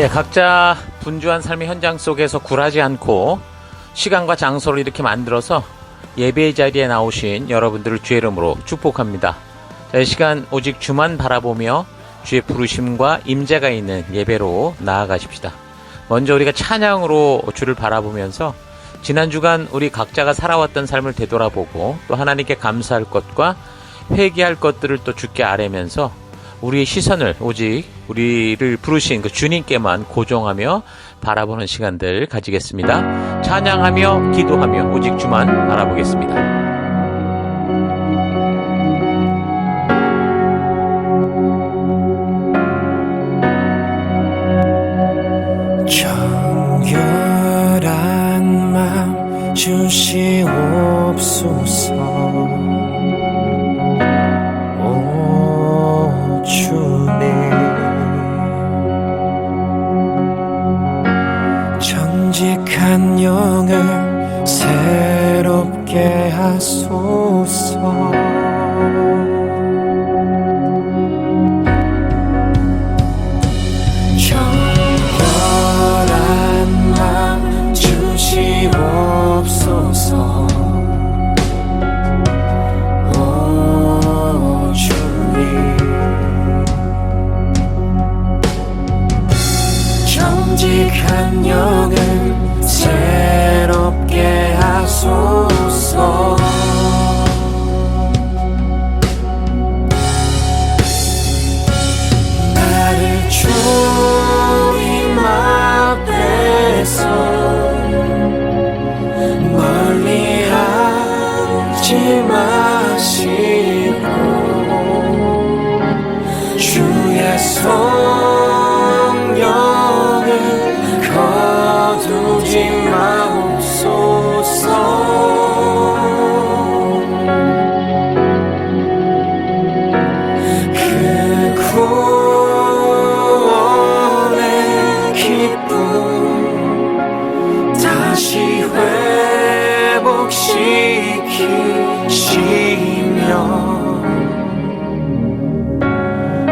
각자 분주한 삶의 현장 속에서 굴하지 않고 시간과 장소를 이렇게 만들어서 예배의 자리에 나오신 여러분들을 주의 이름으로 축복합니다. 이 시간 오직 주만 바라보며 주의 부르심과 임재가 있는 예배로 나아가십시다. 먼저 우리가 찬양으로 주를 바라보면서 지난 주간 우리 각자가 살아왔던 삶을 되돌아보고 또 하나님께 감사할 것과 회개할 것들을 또 주께 아뢰면서 우리의 시선을 오직 우리를 부르신 그 주님께만 고정하며 바라보는 시간들 가지겠습니다. 찬양하며 기도하며 오직 주만 바라보겠습니다. 정결한 맘 주시옵소서. 오 주님, 정직한 영을 새롭게 하소서. 정결한 맘 주시옵소서. 오 주님, 정직한 영을 새롭게 하소서. 나를 주님 앞에서 멀리하지 마시고 주의 성령을 거두지 마옵소서. 그 구원의 기쁨 다시 회복시키시며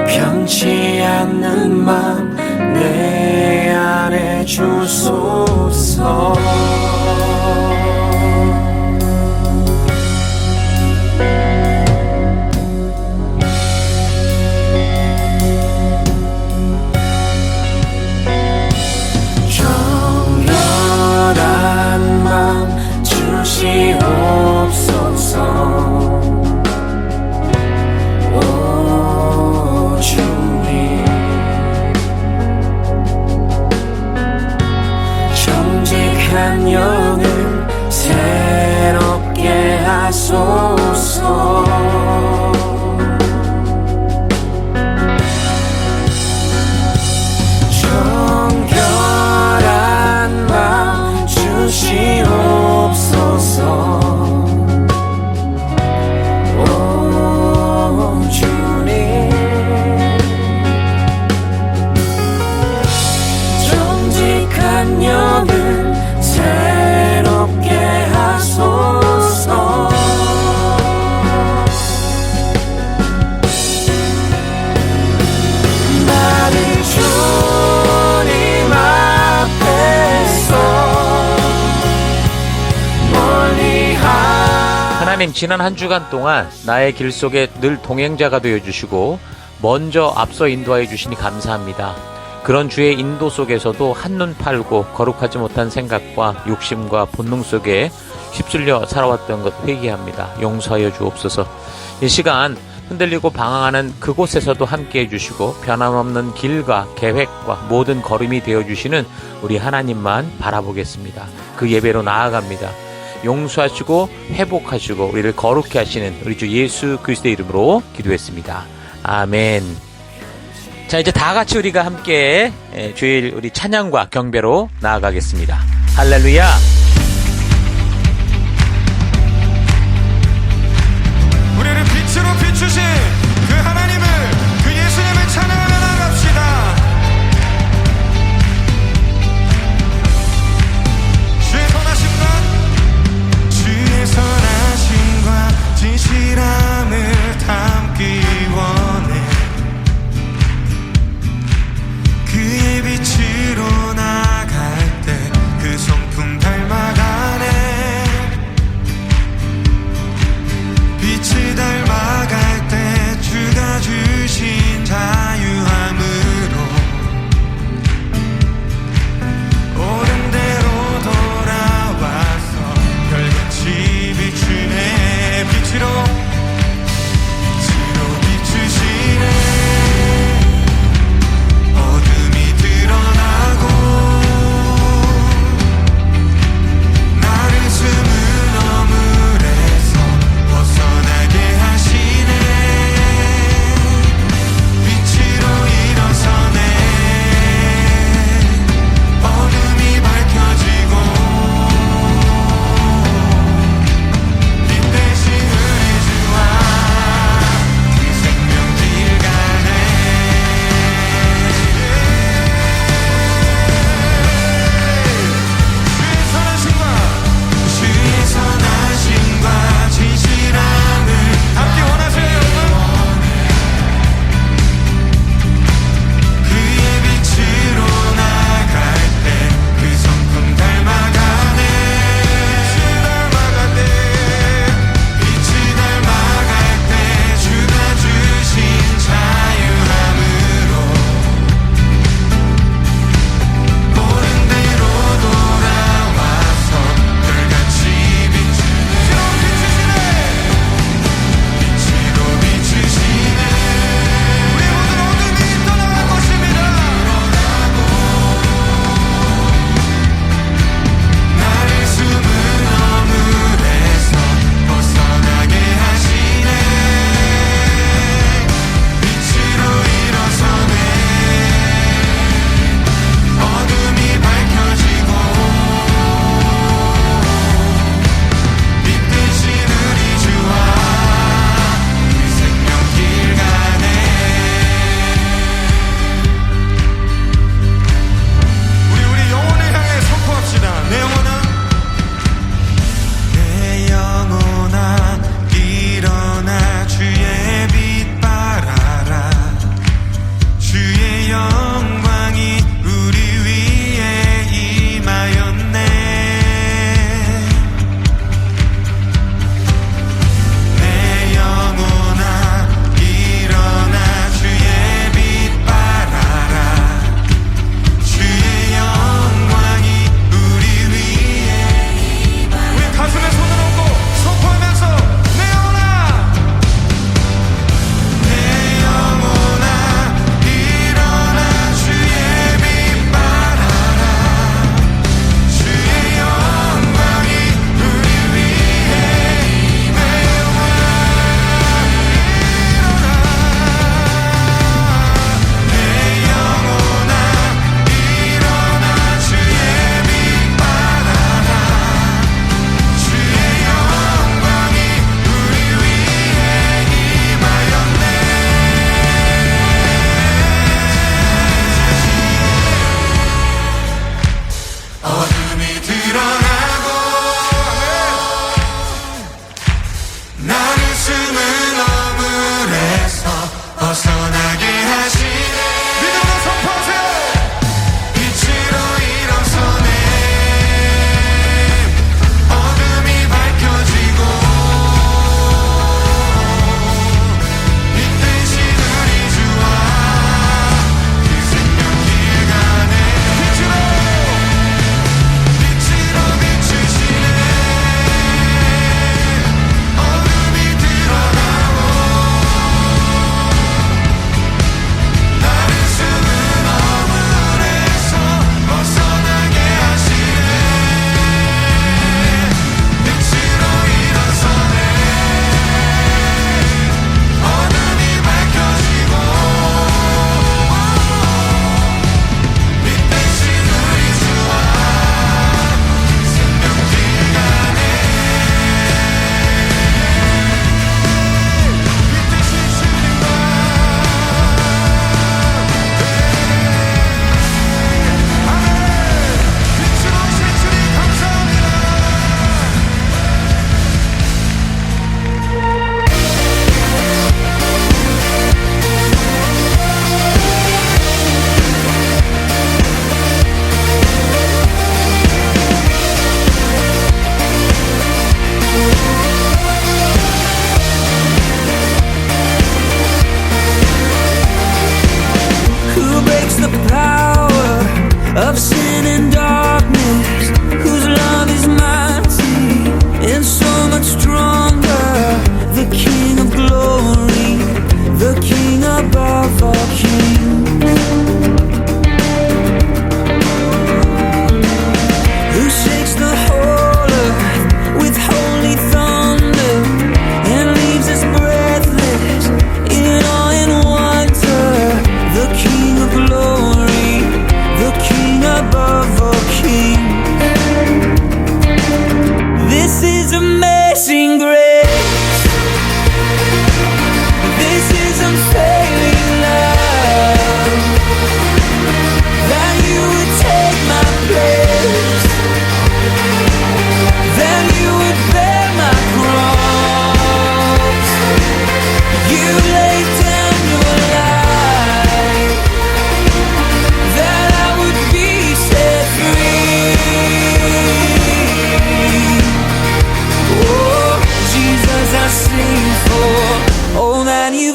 변치 않는 맘 내 안에 주소서. 정결한 맘 주시옵소서. 정직한 영을 새롭게 하소서. 정결한 맘 주시옵소서. 오 주님, 정직한 영을 새롭게 하소서. 나를 주님 앞에서 하나님, 지난 한 주간 동안 나의 길 속에 늘 동행자가 되어주시고 먼저 앞서 인도하여 주시니 감사합니다. 그런 주의 인도 속에서도 한눈 팔고 거룩하지 못한 생각과 욕심과 본능 속에 휩쓸려 살아왔던 것 회개합니다. 용서하여 주옵소서. 이 시간 흔들리고 방황하는 그곳에서도 함께해 주시고 변함없는 길과 계획과 모든 걸음이 되어주시는 우리 하나님만 바라보겠습니다. 그 예배로 나아갑니다. 용서하시고 회복하시고 우리를 거룩히 하시는 우리 주 예수 그리스도의 이름으로 기도했습니다. 아멘. 자, 이제 다 같이 우리가 함께 주일 우리 찬양과 경배로 나아가겠습니다. 할렐루야. 우리를 빛으로 비추신 그 하나님을, 그 예수님을 찬양하며 나갑시다. 주의 선하심과 진실함을 담기 원해. 그의 빛을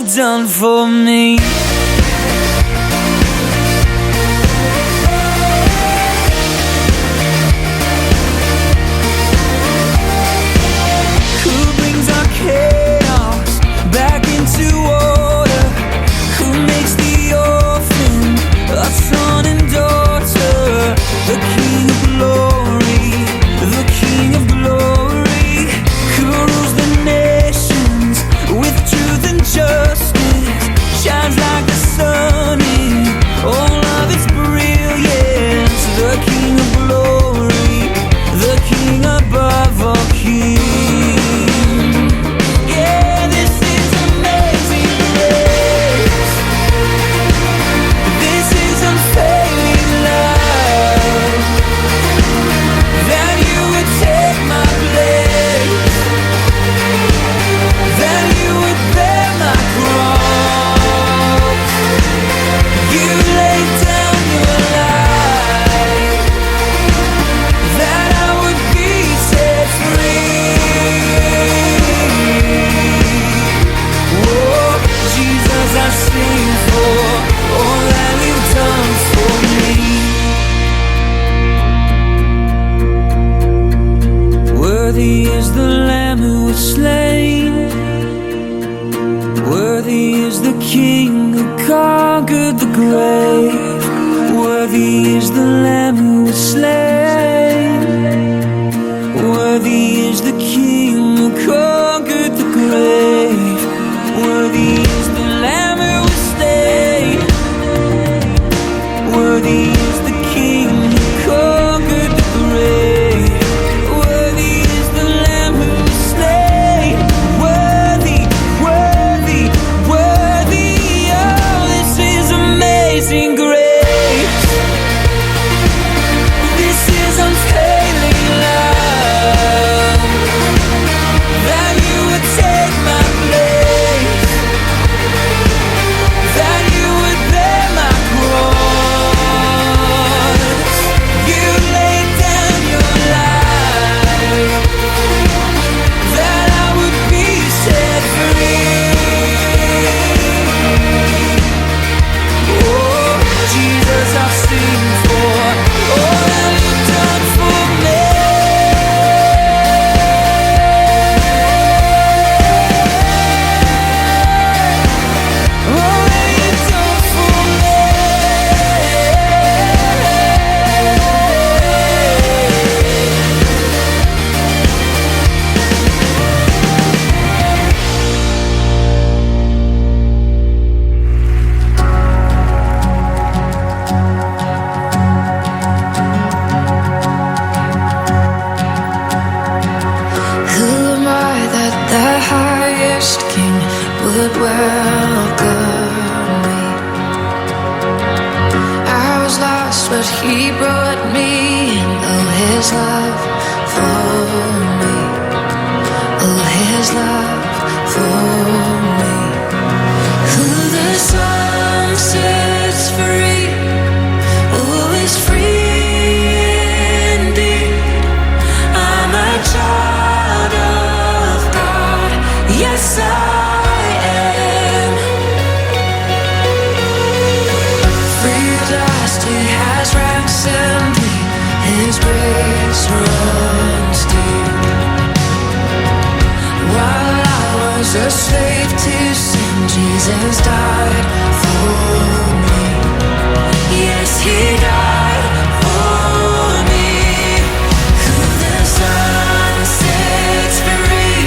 you've done for me. Who brings our chaos back into order? Who makes the orphan a son and daughter? The King of glory, the King of glory, who rules the nations with truth and justice, shines like the sun in all of its brilliance. The King of glory, the King above all kings. Yeah, this is amazing grace. This is unfailing love. That you would take my place, that you would bear my cross. You laid down your life, that I would be set free. Oh, Jesus, I sing for all that you've done for me. Worthy is the Lamb who was slain. Worthy is the King who conquered the grave. Worthy is the Lamb who was slain. Worthy is the King who conquered the grave. Worthy is the Lamb who was slain. Worthy is the King who conquered the grave. Worthy is the Lamb who was slain. Worthy, worthy, worthy. Oh, this is amazing grace. This is unfailing love. That you would take my place, that you would bear my cross. You laid down your life, that I would be set free. Oh, Jesus, I sing for all that you've done for me. All that you've done for me. Who am I that the highest King would welcome me? I was lost, but He brought me in. Oh, His love for me. Oh, His love for me. Who the Son sets free, oh, is free indeed. I'm a child of God, yes I am. Free at last, He has ransomed me. His grace runs deep. While I was a slave to sin, Jesus died for me. Yes, He died for me. Who the Son sets free,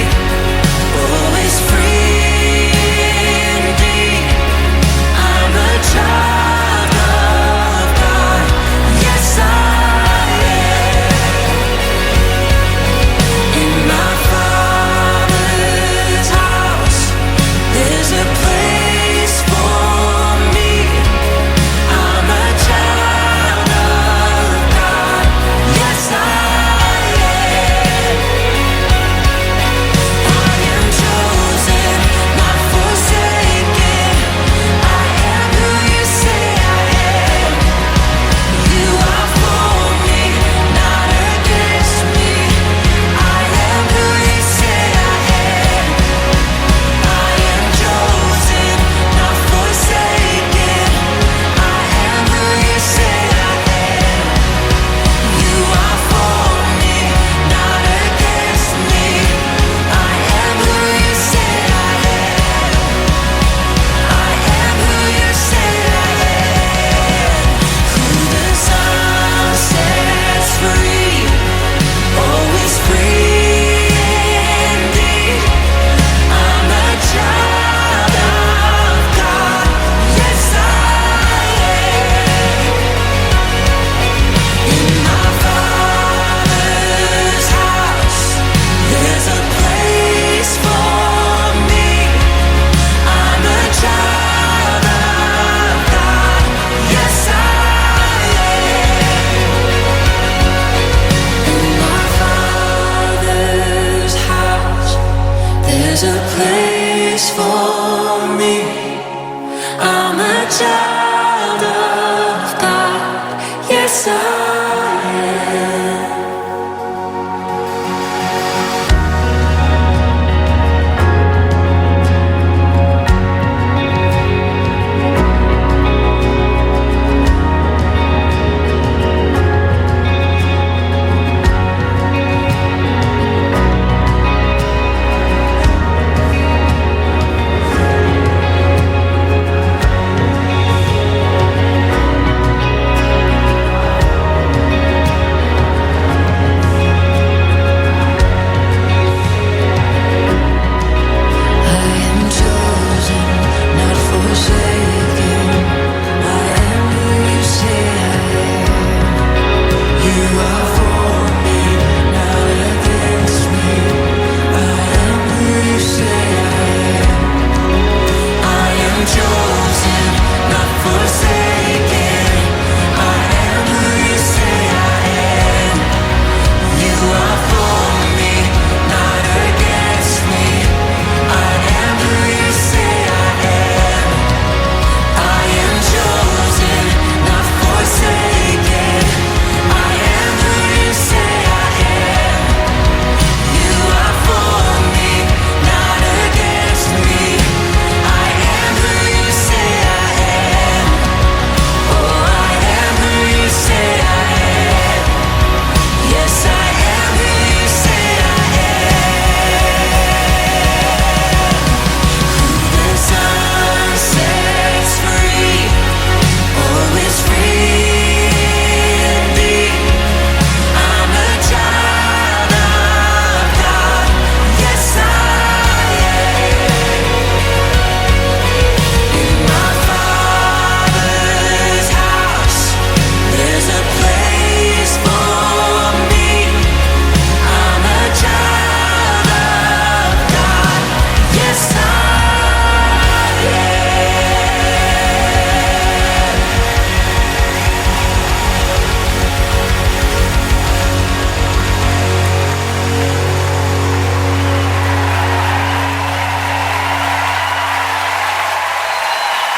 oh, is free indeed. I'm a child of God, yes I am. In my Father's house, there's a place for me. I'm a child place for me. I'm a child of God. Yes, I am.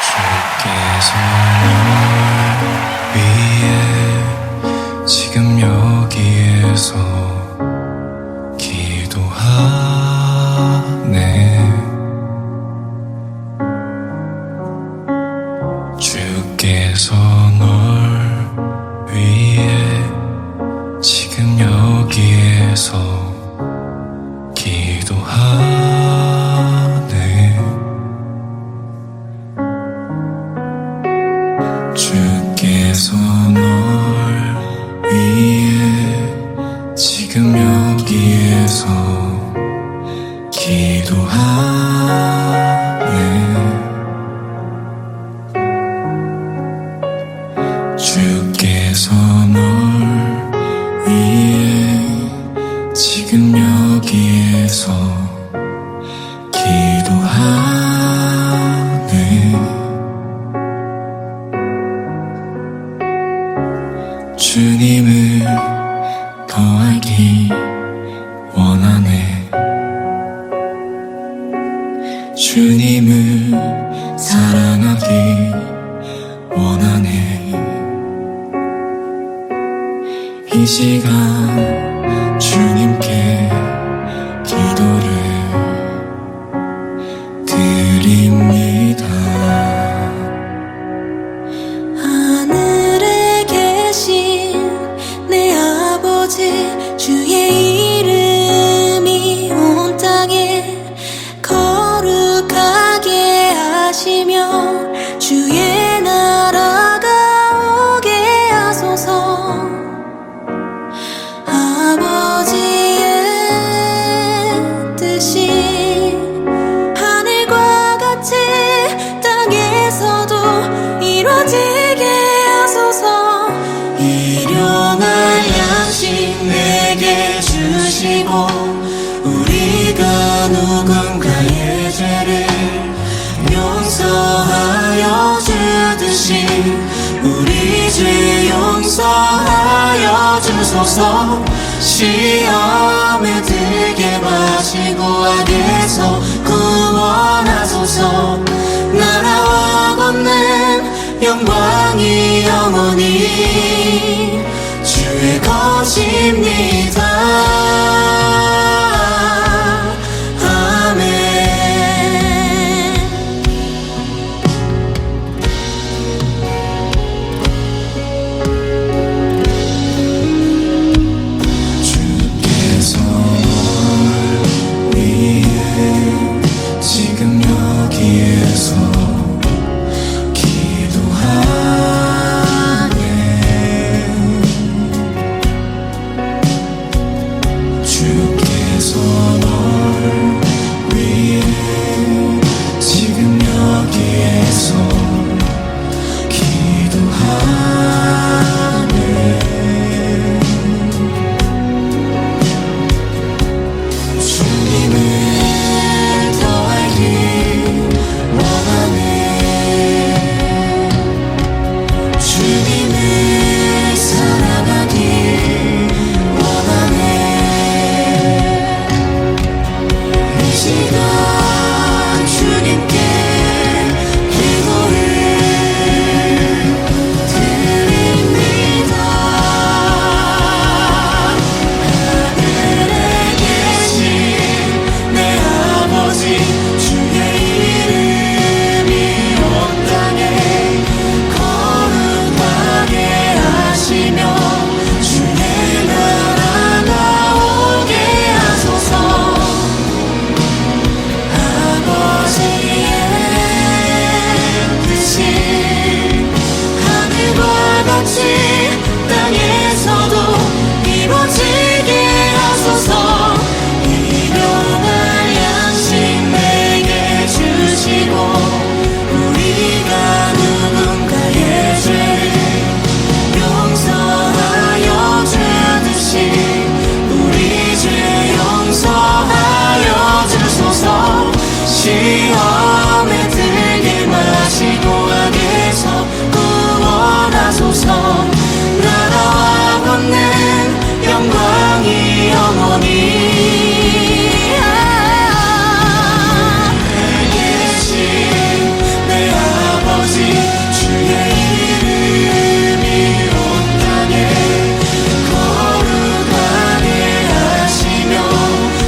주께서 널 위해 지금 여기에서 기도하네. 주께서 널 위해 지금 여기에서 기도하네. 주께서 널 위해 지금 여기에서 기도하네. 주께서 널 위해 지금 여기에서 기도하네. 주님을 더 알기 원하네. 주님을 사랑하기 원하네. 이 시간 주님께 기도를 드립니다. 하늘에 계신 내 아버지, 주의 이름이 온 땅에 거룩하게 하시며 주의 나라가 오게 하소서. 아버지의 뜻이 하늘과 같이 땅에서도 이루어지게 하소서. 일용할 양식 내게 주시고 우리가 누군가의 죄를 용서하여 주듯이 우리 죄 용서하여 주소서. 시험에 들게 마시고 악에서 구원하소서. 하소서. 나라와 권능 영광이 영원히 주의 것입니다. 아멘. 주께서 위에 지금 여기에서 기도하네. 주께서 널 위해 지금 여기에서 기도하네. 주님을 더 알기 원하네. 주님을 사랑하기 원하네. 이 시간 주님께 기도를 드립니다. 하늘에 계신 내 아버지, 주의 이름이 온 땅에 거룩하게 하시며 주의 나라가 오게 하소서. 아버지의 뜻이 하늘과 같이 땅에서도 이루어지게 하소서. 일용할 양식 내게 주시고 우리가 누군가의 죄를 용서하여 주듯이 우리 죄 용서하여 주소서. 시험에 들게 마시고 악에서 구원하소서. 나라와 권능 영광이 영원히 계신 내 아버지, 주의 이름이 온 땅에 거룩하게 하시며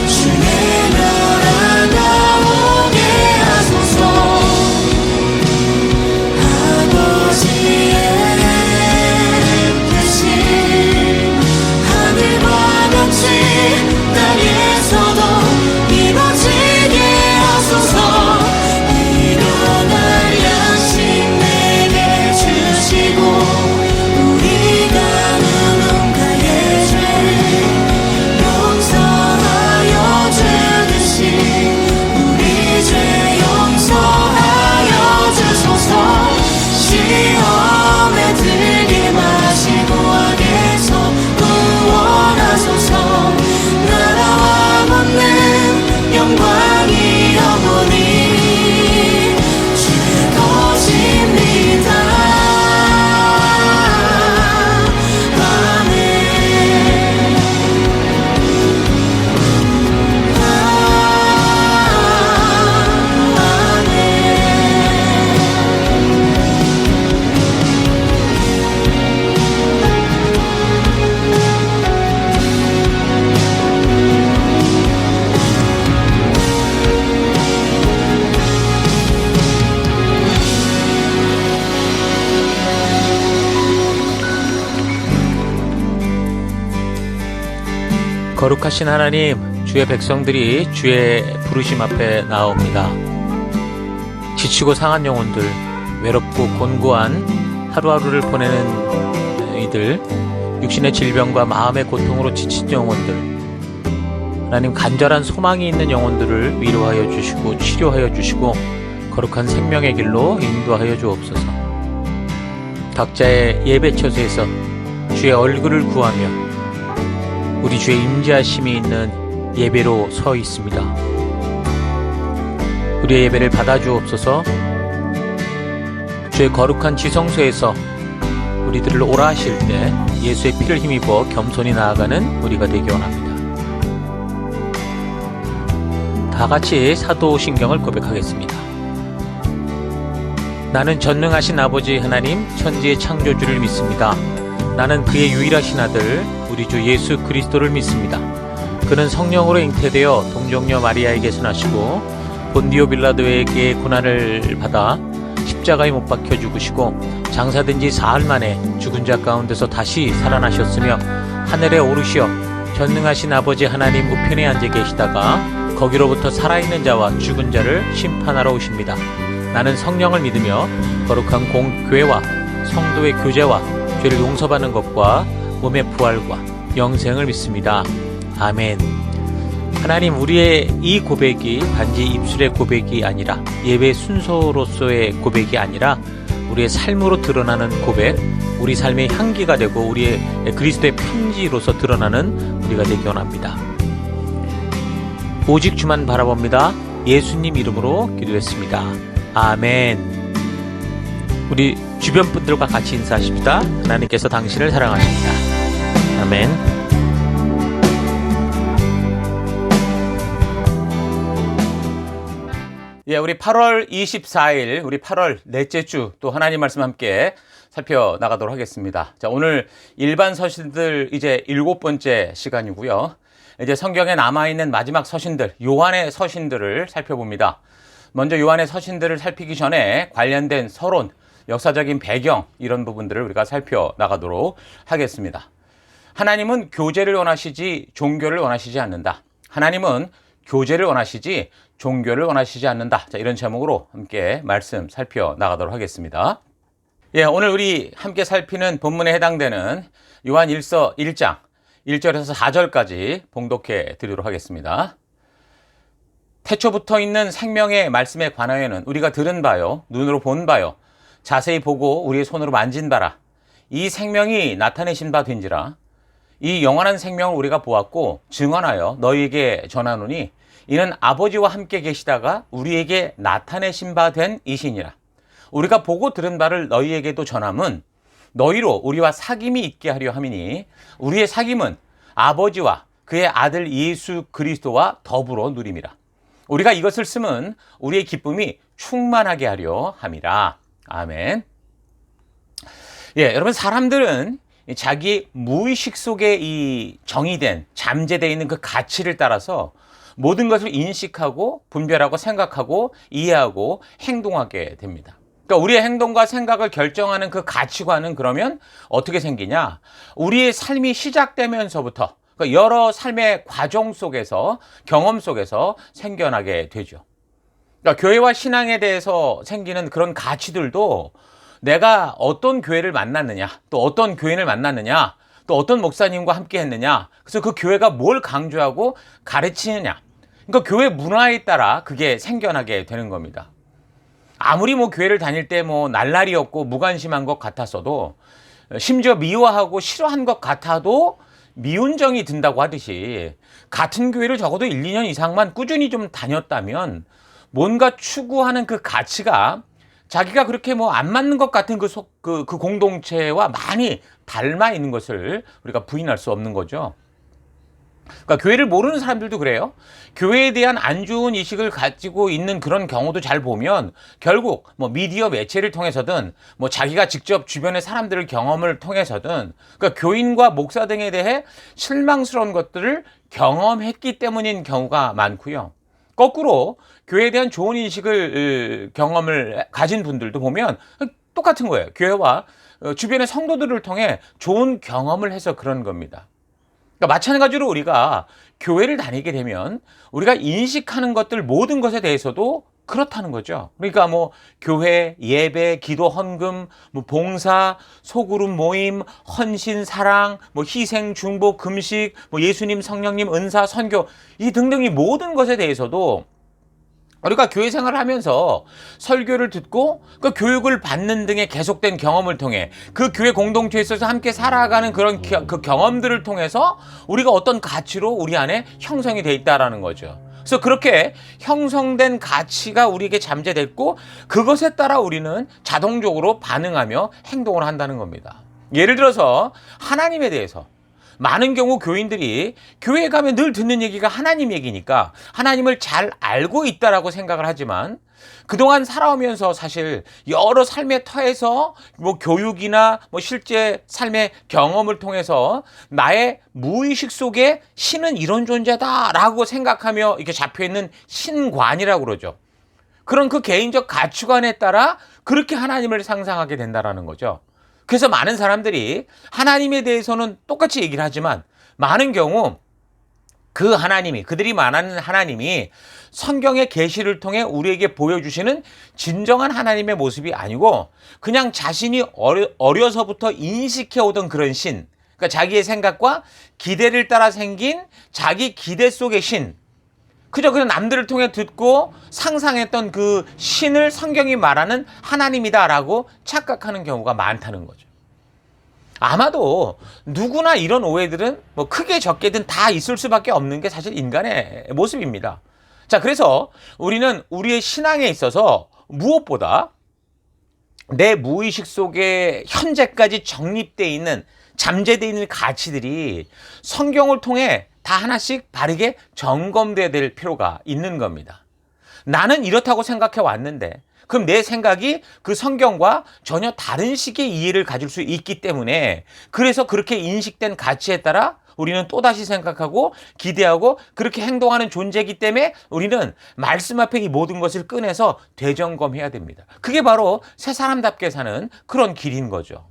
주의 나라가 오게 하소서. 아버지의 뜻이 하늘과 같이 땅에서도 이루어지게 하소서. 일용할 양식 내게 주시고 우리가 누군가의 죄를 용서하여 주듯이 우리 죄 용서하여 주소서. 시험에 들게 마시고 악에서 구원하소서. 나라와 권능 영광이 영원히 주의 것입니다. 아멘. 아멘. 거룩하신 하나님, 주의 백성들이 주의 부르심 앞에 나옵니다. 지치고 상한 영혼들, 외롭고 곤고한 하루하루를 보내는 이들, 육신의 질병과 마음의 고통으로 지친 영혼들, 하나님 간절한 소망이 있는 영혼들을 위로하여 주시고 치료하여 주시고 거룩한 생명의 길로 인도하여 주옵소서. 각자의 예배 처소에서 주의 얼굴을 구하며 우리 주의 임재하심이 있는 예배로 서 있습니다. 우리의 예배를 받아주옵소서. 주의 거룩한 지성소에서 우리들을 오라 하실 때 예수의 피를 힘입어 겸손히 나아가는 우리가 되기 원합니다. 다 같이 사도신경을 고백하겠습니다. 나는 전능하신 아버지 하나님 천지의 창조주를 믿습니다. 나는 그의 유일하신 아들 우리 주 예수 그리스도를 믿습니다. 그는 성령으로 잉태되어 동정녀 마리아에게서 나시고 본디오 빌라도에게 고난을 받아 십자가에 못 박혀 죽으시고 장사된 지 사흘 만에 죽은 자 가운데서 다시 살아나셨으며 하늘에 오르시어 전능하신 아버지 하나님 우편에 앉아 계시다가 거기로부터 살아있는 자와 죽은 자를 심판하러 오십니다. 나는 성령을 믿으며 거룩한 공교회와 성도의 교제와 죄를 용서받는 것과 몸의 부활과 영생을 믿습니다. 아멘. 하나님, 우리의 이 고백이 단지 입술의 고백이 아니라 예배 순서로서의 고백이 아니라 우리의 삶으로 드러나는 고백, 우리 삶의 향기가 되고 우리의 그리스도의 편지로서 드러나는 우리가 되기 원합니다. 오직 주만 바라봅니다. 예수님 이름으로 기도했습니다. 아멘. 우리 주변 분들과 같이 인사하십시다. 하나님께서 당신을 사랑하십니다. 아멘. 예, 우리 8월 24일, 우리 8월 넷째 주 또 하나님 말씀 함께 살펴나가도록 하겠습니다. 자, 오늘 일반 서신들 이제 7번째 시간이고요. 이제 성경에 남아있는 마지막 서신들, 요한의 서신들을 살펴봅니다. 먼저 요한의 서신들을 살피기 전에 관련된 서론, 역사적인 배경 이런 부분들을 우리가 살펴나가도록 하겠습니다. 하나님은 교제를 원하시지 종교를 원하시지 않는다. 하나님은 교제를 원하시지 종교를 원하시지 않는다. 자, 이런 제목으로 함께 말씀 살펴나가도록 하겠습니다. 예, 오늘 우리 함께 살피는 본문에 해당되는 요한 1서 1장 1절에서 4절까지 봉독해 드리도록 하겠습니다. 태초부터 있는 생명의 말씀에 관하여는 우리가 들은 바요, 눈으로 본 바요, 자세히 보고 우리의 손으로 만진 바라. 이 생명이 나타내신 바 된지라. 이 영원한 생명을 우리가 보았고 증언하여 너희에게 전하노니 이는 아버지와 함께 계시다가 우리에게 나타내신 바 된 이시니라. 우리가 보고 들은 바를 너희에게도 전함은 너희로 우리와 사귐이 있게 하려 함이니 우리의 사귐은 아버지와 그의 아들 예수 그리스도와 더불어 누림이라. 우리가 이것을 쓰면 우리의 기쁨이 충만하게 하려 함이라. 아멘. 예, 여러분, 사람들은 자기 무의식 속에 이 정의된 잠재되어 있는 그 가치를 따라서 모든 것을 인식하고 분별하고 생각하고 이해하고 행동하게 됩니다. 그러니까 우리의 행동과 생각을 결정하는 그 가치관은 그러면 어떻게 생기냐? 우리의 삶이 시작되면서부터 그러니까 여러 삶의 과정 속에서 경험 속에서 생겨나게 되죠. 그러니까 교회와 신앙에 대해서 생기는 그런 가치들도 내가 어떤 교회를 만났느냐, 또 어떤 교인을 만났느냐, 또 어떤 목사님과 함께 했느냐, 그래서 그 교회가 뭘 강조하고 가르치느냐, 그러니까 교회 문화에 따라 그게 생겨나게 되는 겁니다. 아무리 뭐 교회를 다닐 때 뭐 날라리 없고 무관심한 것 같았어도, 심지어 미워하고 싫어한 것 같아도 미운정이 든다고 하듯이 같은 교회를 적어도 1, 2년 이상만 꾸준히 좀 다녔다면 뭔가 추구하는 그 가치가 자기가 그렇게 뭐 안 맞는 것 같은 그 공동체와 많이 닮아 있는 것을 우리가 부인할 수 없는 거죠. 그러니까 교회를 모르는 사람들도 그래요. 교회에 대한 안 좋은 인식을 가지고 있는 그런 경우도 잘 보면 결국 뭐 미디어 매체를 통해서든 뭐 자기가 직접 주변의 사람들의 경험을 통해서든 그러니까 교인과 목사 등에 대해 실망스러운 것들을 경험했기 때문인 경우가 많고요. 거꾸로 교회에 대한 좋은 인식을 경험을 가진 분들도 보면 똑같은 거예요. 교회와 주변의 성도들을 통해 좋은 경험을 해서 그런 겁니다. 그러니까 마찬가지로 우리가 교회를 다니게 되면 우리가 인식하는 것들 모든 것에 대해서도 그렇다는 거죠. 그러니까 뭐 교회, 예배, 기도, 헌금, 뭐 봉사, 소그룹 모임, 헌신, 사랑, 뭐 희생, 중보, 금식, 뭐 예수님, 성령님, 은사, 선교 이 등등의 모든 것에 대해서도 우리가 교회 생활을 하면서 설교를 듣고 그 교육을 받는 등의 계속된 경험을 통해 그 교회 공동체에 있어서 함께 살아가는 그런 그 경험들을 통해서 우리가 어떤 가치로 우리 안에 형성이 돼 있다라는 거죠. 그래서 그렇게 형성된 가치가 우리에게 잠재됐고 그것에 따라 우리는 자동적으로 반응하며 행동을 한다는 겁니다. 예를 들어서 하나님에 대해서 많은 경우 교인들이 교회에 가면 늘 듣는 얘기가 하나님 얘기니까 하나님을 잘 알고 있다라고 생각을 하지만 그동안 살아오면서 사실 여러 삶의 터에서 뭐 교육이나 뭐 실제 삶의 경험을 통해서 나의 무의식 속에 신은 이런 존재다라고 생각하며 이렇게 잡혀있는 신관이라고 그러죠. 그런 그 개인적 가치관에 따라 그렇게 하나님을 상상하게 된다라는 거죠. 그래서 많은 사람들이 하나님에 대해서는 똑같이 얘기를 하지만 많은 경우 그 하나님이, 그들이 말하는 하나님이 성경의 계시를 통해 우리에게 보여주시는 진정한 하나님의 모습이 아니고 그냥 자신이 어려서부터 인식해오던 그런 신, 그러니까 자기의 생각과 기대를 따라 생긴 자기 기대 속의 신, 그저 그냥 남들을 통해 듣고 상상했던 그 신을 성경이 말하는 하나님이다라고 착각하는 경우가 많다는 거죠. 아마도 누구나 이런 오해들은 뭐 크게 적게든 다 있을 수밖에 없는 게 사실 인간의 모습입니다. 자, 그래서 우리는 우리의 신앙에 있어서 무엇보다 내 무의식 속에 현재까지 정립되어 있는, 잠재되어 있는 가치들이 성경을 통해 다 하나씩 바르게 점검돼야 될 필요가 있는 겁니다. 나는 이렇다고 생각해 왔는데 그럼 내 생각이 그 성경과 전혀 다른 식의 이해를 가질 수 있기 때문에 그래서 그렇게 인식된 가치에 따라 우리는 또다시 생각하고 기대하고 그렇게 행동하는 존재이기 때문에 우리는 말씀 앞에 이 모든 것을 꺼내서 되점검해야 됩니다. 그게 바로 새 사람답게 사는 그런 길인 거죠.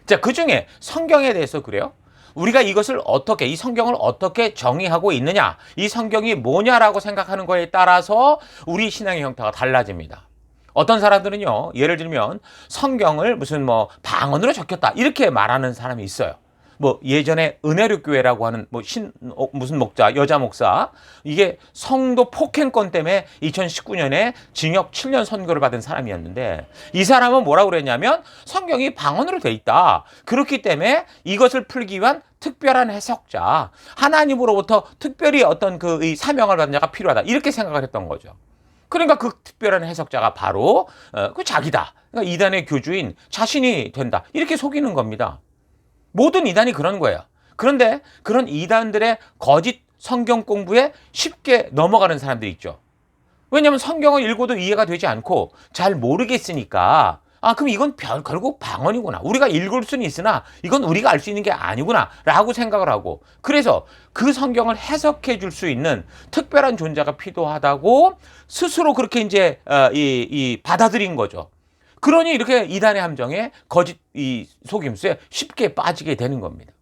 자, 그중에 성경에 대해서 그래요. 우리가 이것을 어떻게, 이 성경을 어떻게 정의하고 있느냐, 이 성경이 뭐냐라고 생각하는 거에 따라서 우리 신앙의 형태가 달라집니다. 어떤 사람들은요, 예를 들면 성경을 무슨 뭐 방언으로 적혔다 이렇게 말하는 사람이 있어요. 뭐 예전에 은혜로 교회라고 하는 뭐 무슨 목자, 여자 목사, 이게 성도 폭행건 때문에 2019년에 징역 7년 선고를 받은 사람이었는데 이 사람은 뭐라고 그랬냐면 성경이 방언으로 돼 있다. 그렇기 때문에 이것을 풀기 위한 특별한 해석자, 하나님으로부터 특별히 어떤 그 이 사명을 받은 자가 필요하다. 이렇게 생각을 했던 거죠. 그러니까 그 특별한 해석자가 바로 그 자기다. 그러니까 이단의 교주인 자신이 된다. 이렇게 속이는 겁니다. 모든 이단이 그런 거예요. 그런데 그런 이단들의 거짓 성경 공부에 쉽게 넘어가는 사람들이 있죠. 왜냐하면 성경을 읽어도 이해가 되지 않고 잘 모르겠으니까 그럼 이건 결국 방언이구나. 우리가 읽을 수는 있으나 이건 우리가 알 수 있는 게 아니구나 라고 생각을 하고 그래서 그 성경을 해석해 줄 수 있는 특별한 존재가 필요하다고 스스로 그렇게 이제 받아들인 거죠. 그러니 이렇게 이단의 함정에 거짓 이 속임수에 쉽게 빠지게 되는 겁니다.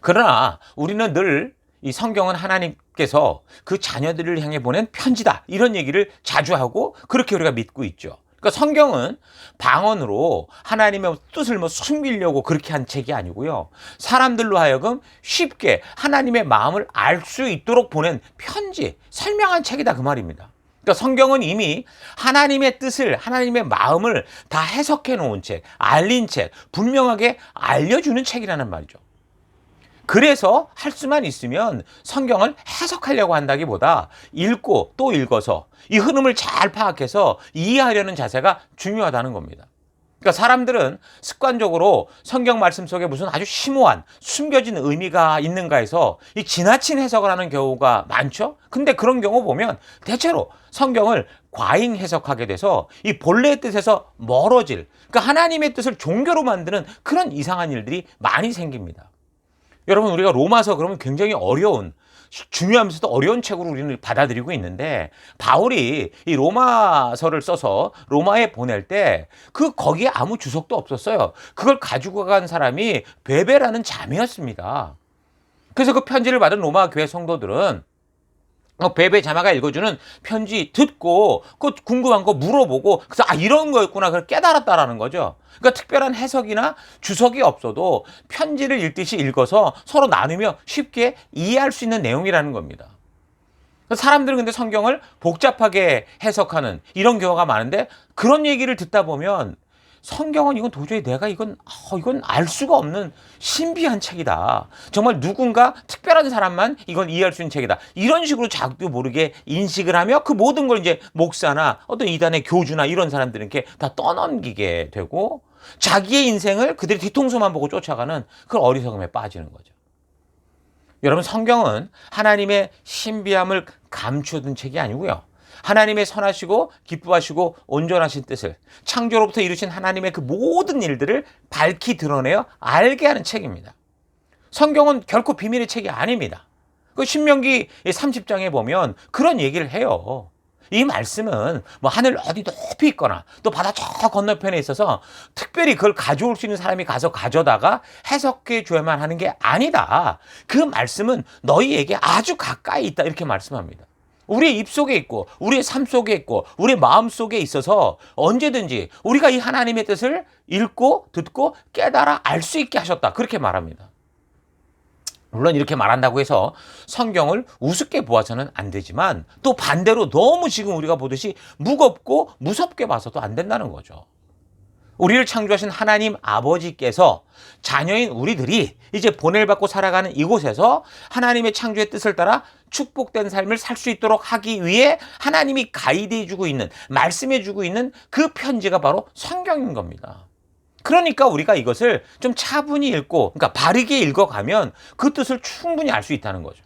그러나 우리는 늘 이 성경은 하나님께서 그 자녀들을 향해 보낸 편지다. 이런 얘기를 자주 하고 그렇게 우리가 믿고 있죠. 그러니까 성경은 방언으로 하나님의 뜻을 뭐 숨기려고 그렇게 한 책이 아니고요. 사람들로 하여금 쉽게 하나님의 마음을 알 수 있도록 보낸 편지, 설명한 책이다 그 말입니다. 그러니까 성경은 이미 하나님의 뜻을, 하나님의 마음을 다 해석해 놓은 책, 알린 책, 분명하게 알려주는 책이라는 말이죠. 그래서 할 수만 있으면 성경을 해석하려고 한다기보다 읽고 또 읽어서 이 흐름을 잘 파악해서 이해하려는 자세가 중요하다는 겁니다. 그러니까 사람들은 습관적으로 성경 말씀 속에 무슨 아주 심오한 숨겨진 의미가 있는가 해서 이 지나친 해석을 하는 경우가 많죠. 근데 그런 경우 보면 대체로 성경을 과잉 해석하게 돼서 이 본래의 뜻에서 멀어질, 그러니까 하나님의 뜻을 종교로 만드는 그런 이상한 일들이 많이 생깁니다. 여러분, 우리가 로마서 그러면 굉장히 어려운, 중요하면서도 어려운 책으로 우리는 받아들이고 있는데 바울이 이 로마서를 써서 로마에 보낼 때 거기에 아무 주석도 없었어요. 그걸 가지고 간 사람이 베베라는 자매였습니다. 그래서 그 편지를 받은 로마 교회 성도들은 베베 자매가 읽어주는 편지 듣고 그 궁금한 거 물어보고 그래서 이런 거였구나 그걸 깨달았다라는 거죠. 그러니까 특별한 해석이나 주석이 없어도 편지를 읽듯이 읽어서 서로 나누며 쉽게 이해할 수 있는 내용이라는 겁니다. 사람들은 근데 성경을 복잡하게 해석하는 이런 경우가 많은데 그런 얘기를 듣다 보면 성경은 이건 도저히 내가 이건 알 수가 없는 신비한 책이다. 정말 누군가 특별한 사람만 이걸 이해할 수 있는 책이다. 이런 식으로 자기도 모르게 인식을 하며 그 모든 걸 이제 목사나 어떤 이단의 교주나 이런 사람들은 이렇게 다 떠넘기게 되고 자기의 인생을 그들이 뒤통수만 보고 쫓아가는 그 어리석음에 빠지는 거죠. 여러분, 성경은 하나님의 신비함을 감추어둔 책이 아니고요. 하나님의 선하시고 기뻐하시고 온전하신 뜻을 창조로부터 이루신 하나님의 그 모든 일들을 밝히 드러내어 알게 하는 책입니다. 성경은 결코 비밀의 책이 아닙니다. 그 신명기 30장에 보면 그런 얘기를 해요. 이 말씀은 뭐 하늘 어디 높이 있거나 또 바다 저 건너편에 있어서 특별히 그걸 가져올 수 있는 사람이 가서 가져다가 해석해 줘야만 하는 게 아니다. 그 말씀은 너희에게 아주 가까이 있다, 이렇게 말씀합니다. 우리의 입 속에 있고 우리의 삶 속에 있고 우리의 마음 속에 있어서 언제든지 우리가 이 하나님의 뜻을 읽고 듣고 깨달아 알 수 있게 하셨다, 그렇게 말합니다. 물론 이렇게 말한다고 해서 성경을 우습게 보아서는 안 되지만 또 반대로 너무 지금 우리가 보듯이 무겁고 무섭게 봐서도 안 된다는 거죠. 우리를 창조하신 하나님 아버지께서 자녀인 우리들이 이제 보냄을 받고 살아가는 이곳에서 하나님의 창조의 뜻을 따라 축복된 삶을 살 수 있도록 하기 위해 하나님이 가이드해주고 있는, 말씀해주고 있는 그 편지가 바로 성경인 겁니다. 그러니까 우리가 이것을 좀 차분히 읽고, 그러니까 바르게 읽어가면 그 뜻을 충분히 알 수 있다는 거죠.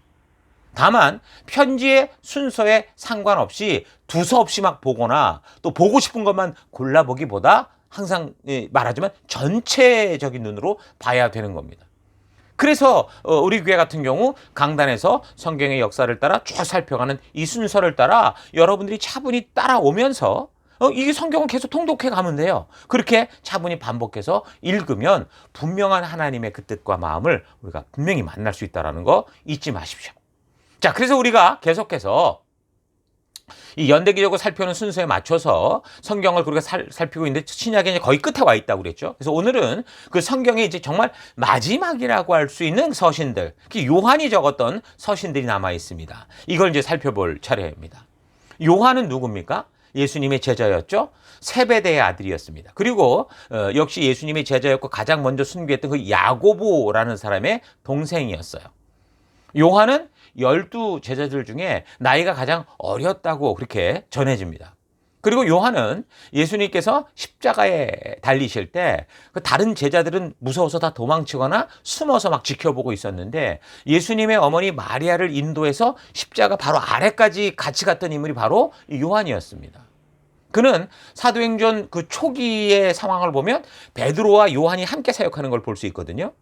다만 편지의 순서에 상관없이 두서없이 막 보거나 또 보고 싶은 것만 골라보기보다 항상 말하지만 전체적인 눈으로 봐야 되는 겁니다. 그래서 우리 교회 같은 경우 강단에서 성경의 역사를 따라 쭉 살펴가는 이 순서를 따라 여러분들이 차분히 따라오면서 이게 성경을 계속 통독해 가면 돼요. 그렇게 차분히 반복해서 읽으면 분명한 하나님의 그 뜻과 마음을 우리가 분명히 만날 수 있다는 거 잊지 마십시오. 자, 그래서 우리가 계속해서 이 연대기적으로 살펴오는 순서에 맞춰서 성경을 그렇게 살피고 있는데 신약에 이제 거의 끝에 와 있다고 그랬죠. 그래서 오늘은 그 성경에 이제 정말 마지막이라고 할 수 있는 서신들, 요한이 적었던 서신들이 남아 있습니다. 이걸 이제 살펴볼 차례입니다. 요한은 누굽니까? 예수님의 제자였죠. 세베대의 아들이었습니다. 그리고 역시 예수님의 제자였고 가장 먼저 순교했던 그 야고보라는 사람의 동생이었어요. 요한은 12 제자들 중에 나이가 가장 어렸다고 그렇게 전해집니다. 그리고 요한은 예수님께서 십자가에 달리실 때 다른 제자들은 무서워서 다 도망치거나 숨어서 막 지켜보고 있었는데 예수님의 어머니 마리아를 인도해서 십자가 바로 아래까지 같이 갔던 인물이 바로 요한이었습니다. 그는 사도행전 그 초기의 상황을 보면 베드로와 요한이 함께 사역하는 걸 볼 수 있거든요.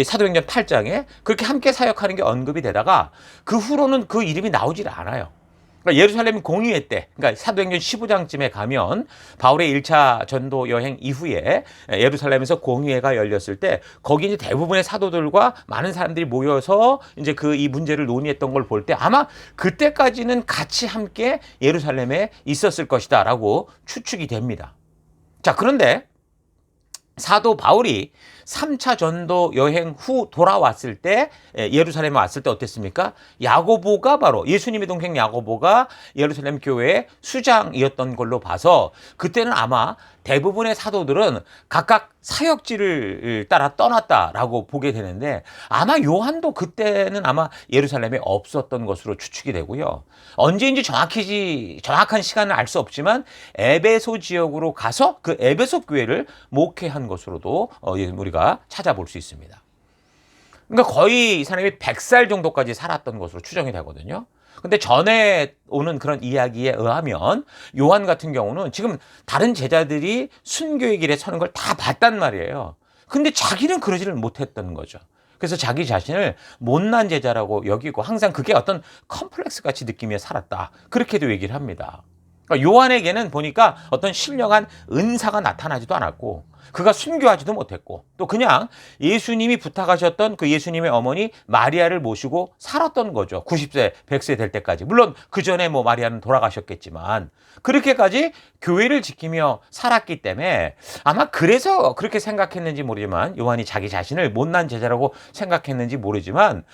사도행전 8장에 그렇게 함께 사역하는 게 언급이 되다가 그 후로는 그 이름이 나오질 않아요. 그러니까 예루살렘 공의회 때, 그러니까 사도행전 15장쯤에 가면 바울의 1차 전도 여행 이후에 예루살렘에서 공의회가 열렸을 때 거기 이제 대부분의 사도들과 많은 사람들이 모여서 이제 그 이 문제를 논의했던 걸 볼 때 아마 그때까지는 같이 함께 예루살렘에 있었을 것이다라고 추측이 됩니다. 자, 그런데 사도 바울이 3차 전도 여행 후 돌아왔을 때 예루살렘에 왔을 때 어땠습니까? 야고보가 바로 예수님의 동생 야고보가 예루살렘 교회의 수장이었던 걸로 봐서 그때는 아마 대부분의 사도들은 각각 사역지를 따라 떠났다라고 보게 되는데 아마 요한도 그때는 아마 예루살렘에 없었던 것으로 추측이 되고요. 언제인지 정확한 시간을 알 수 없지만 에베소 지역으로 가서 그 에베소 교회를 목회한 것으로도 우리가 찾아볼 수 있습니다. 그러니까 거의 이 사람이 100살 정도까지 살았던 것으로 추정이 되거든요. 근데 전에 오는 그런 이야기에 의하면 요한 같은 경우는 지금 다른 제자들이 순교의 길에 서는 걸 다 봤단 말이에요. 근데 자기는 그러지를 못했던 거죠. 그래서 자기 자신을 못난 제자라고 여기고 항상 그게 어떤 컴플렉스 같이 느끼며 살았다. 그렇게도 얘기를 합니다. 그러니까 요한에게는 보니까 어떤 신령한 은사가 나타나지도 않았고 그가 순교하지도 못했고 또 그냥 예수님이 부탁하셨던 그 예수님의 어머니 마리아를 모시고 살았던 거죠. 90세, 100세 될 때까지. 물론 그 전에 뭐 마리아는 돌아가셨겠지만 그렇게까지 교회를 지키며 살았기 때문에 아마 그래서 그렇게 생각했는지 모르지만 요한이 자기 자신을 못난 제자라고 생각했는지 모르지만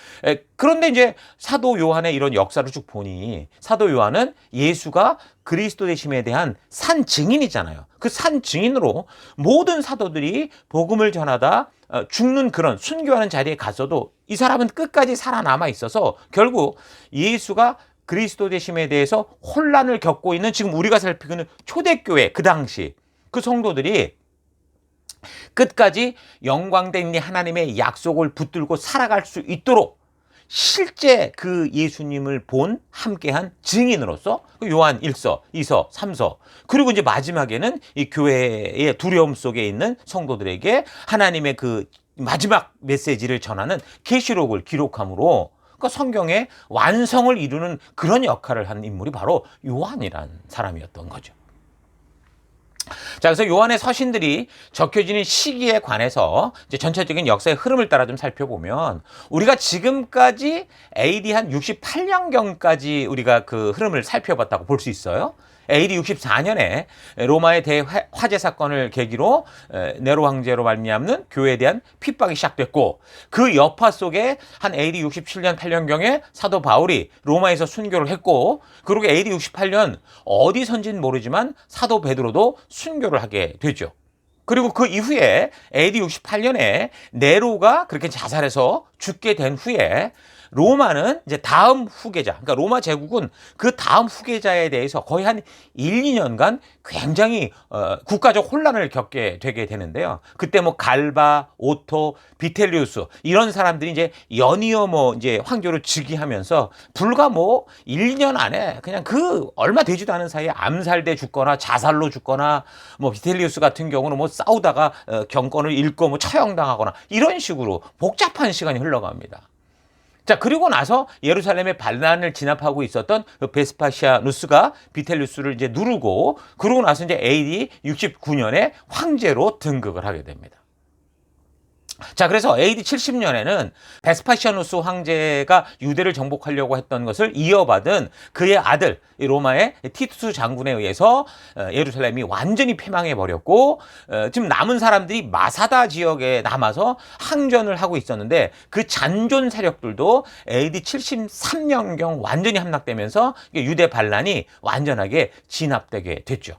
그런데 이제 사도 요한의 이런 역사를 쭉 보니 사도 요한은 예수가 그리스도 되심에 대한 산 증인이잖아요. 그 산 증인으로 모든 사도들이 복음을 전하다 죽는 그런 순교하는 자리에 갔어도 이 사람은 끝까지 살아남아 있어서 결국 예수가 그리스도 되심에 대해서 혼란을 겪고 있는 지금 우리가 살피고 있는 초대교회 그 당시 그 성도들이 끝까지 영광된 하나님의 약속을 붙들고 살아갈 수 있도록 실제 그 예수님을 본 함께한 증인으로서 요한 1서, 2서, 3서 그리고 이제 마지막에는 이 교회의 두려움 속에 있는 성도들에게 하나님의 그 마지막 메시지를 전하는 계시록을 기록함으로 그러니까 성경의 완성을 이루는 그런 역할을 한 인물이 바로 요한이라는 사람이었던 거죠. 자, 그래서 요한의 서신들이 적혀지는 시기에 관해서 이제 전체적인 역사의 흐름을 따라 좀 살펴보면 우리가 지금까지 AD 한 68년경까지 우리가 그 흐름을 살펴봤다고 볼 수 있어요. AD 64년에 로마의 대화재 사건을 계기로 네로 황제로 말미암는 교회에 대한 핍박이 시작됐고 그 여파 속에 한 AD 67년 8년경에 사도 바울이 로마에서 순교를 했고 그리고 AD 68년 어디선지는 모르지만 사도 베드로도 순교를 하게 되죠. 그리고 그 이후에 AD 68년에 네로가 그렇게 자살해서 죽게 된 후에 로마는 이제 다음 후계자, 그러니까 로마 제국은 그 다음 후계자에 대해서 거의 한 1, 2년간 굉장히 국가적 혼란을 겪게 되게 되는데요. 그때 뭐 갈바, 오토, 비텔리우스 이런 사람들이 이제 연이어 뭐 이제 황제로 즉위하면서 불과 뭐 1, 2년 안에 그냥 그 얼마 되지도 않은 사이에 암살돼 죽거나 자살로 죽거나 뭐 비텔리우스 같은 경우는 뭐 싸우다가 경권을 잃고 뭐 처형당하거나 이런 식으로 복잡한 시간이 흘러갑니다. 자, 그리고 나서 예루살렘의 반란을 진압하고 있었던 그 베스파시아누스가 비텔리우스를 이제 누르고 그러고 나서 이제 AD 69년에 황제로 등극을 하게 됩니다. 자, 그래서 AD 70년에는 베스파시아누스 황제가 유대를 정복하려고 했던 것을 이어받은 그의 아들 로마의 티투스 장군에 의해서 예루살렘이 완전히 패망해 버렸고 지금 남은 사람들이 마사다 지역에 남아서 항전을 하고 있었는데 그 잔존 세력들도 AD 73년경 완전히 함락되면서 유대 반란이 완전하게 진압되게 됐죠.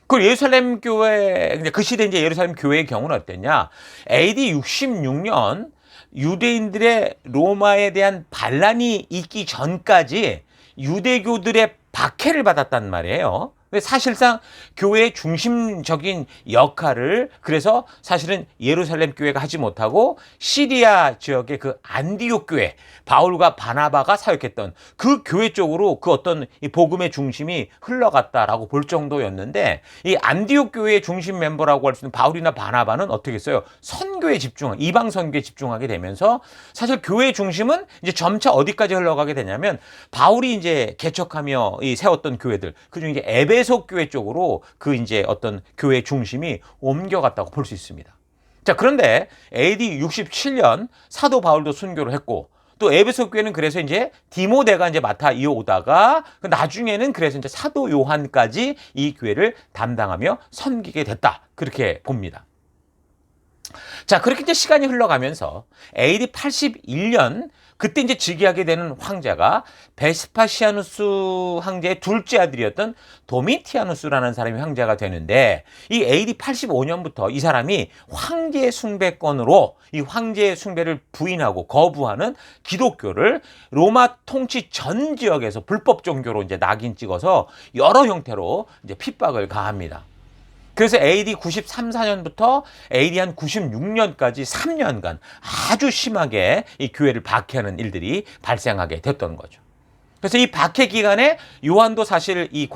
그 예루살렘 교회, 그 시대 이제 예루살렘 교회의 경우는 어땠냐? AD 66년 유대인들의 로마에 대한 반란이 있기 전까지 유대교들의 박해를 받았단 말이에요. 사실상 교회의 중심적인 역할을 그래서 사실은 예루살렘 교회가 하지 못하고 시리아 지역의 그 안디옥 교회 바울과 바나바가 사역했던 그 교회 쪽으로 그 어떤 이 복음의 중심이 흘러갔다라고 볼 정도였는데 이 안디옥 교회의 중심 멤버라고 할 수 있는 바울이나 바나바는 어떻게 했어요? 선교에 이방 선교에 집중하게 되면서 사실 교회의 중심은 이제 점차 어디까지 흘러가게 되냐면 바울이 이제 개척하며 세웠던 교회들 그중에 이제 에베소 교회 쪽으로 그 이제 어떤 교회 중심이 옮겨갔다고 볼 수 있습니다. 자, 그런데 AD 67년 사도 바울도 순교를 했고 또 에베소 교회는 그래서 이제 디모데가 이제 맡아 이어오다가 나중에는 그래서 이제 사도 요한까지 이 교회를 담당하며 섬기게 됐다. 그렇게 봅니다. 자, 그렇게 이제 시간이 흘러가면서 AD 81년 그때 이제 즉위하게 되는 황제가 베스파시아누스 황제의 둘째 아들이었던 도미티아누스라는 사람이 황제가 되는데 이 AD 85년부터 이 사람이 황제 숭배권으로 이 황제의 숭배를 부인하고 거부하는 기독교를 로마 통치 전 지역에서 불법 종교로 이제 낙인 찍어서 여러 형태로 이제 핍박을 가합니다. 그래서 AD 93, 4년부터 AD 한 96년까지 3년간 아주 심하게 이 교회를 박해하는 일들이 발생하게 됐던 거죠. 그래서 이 박해 기간에 요한도 사실 이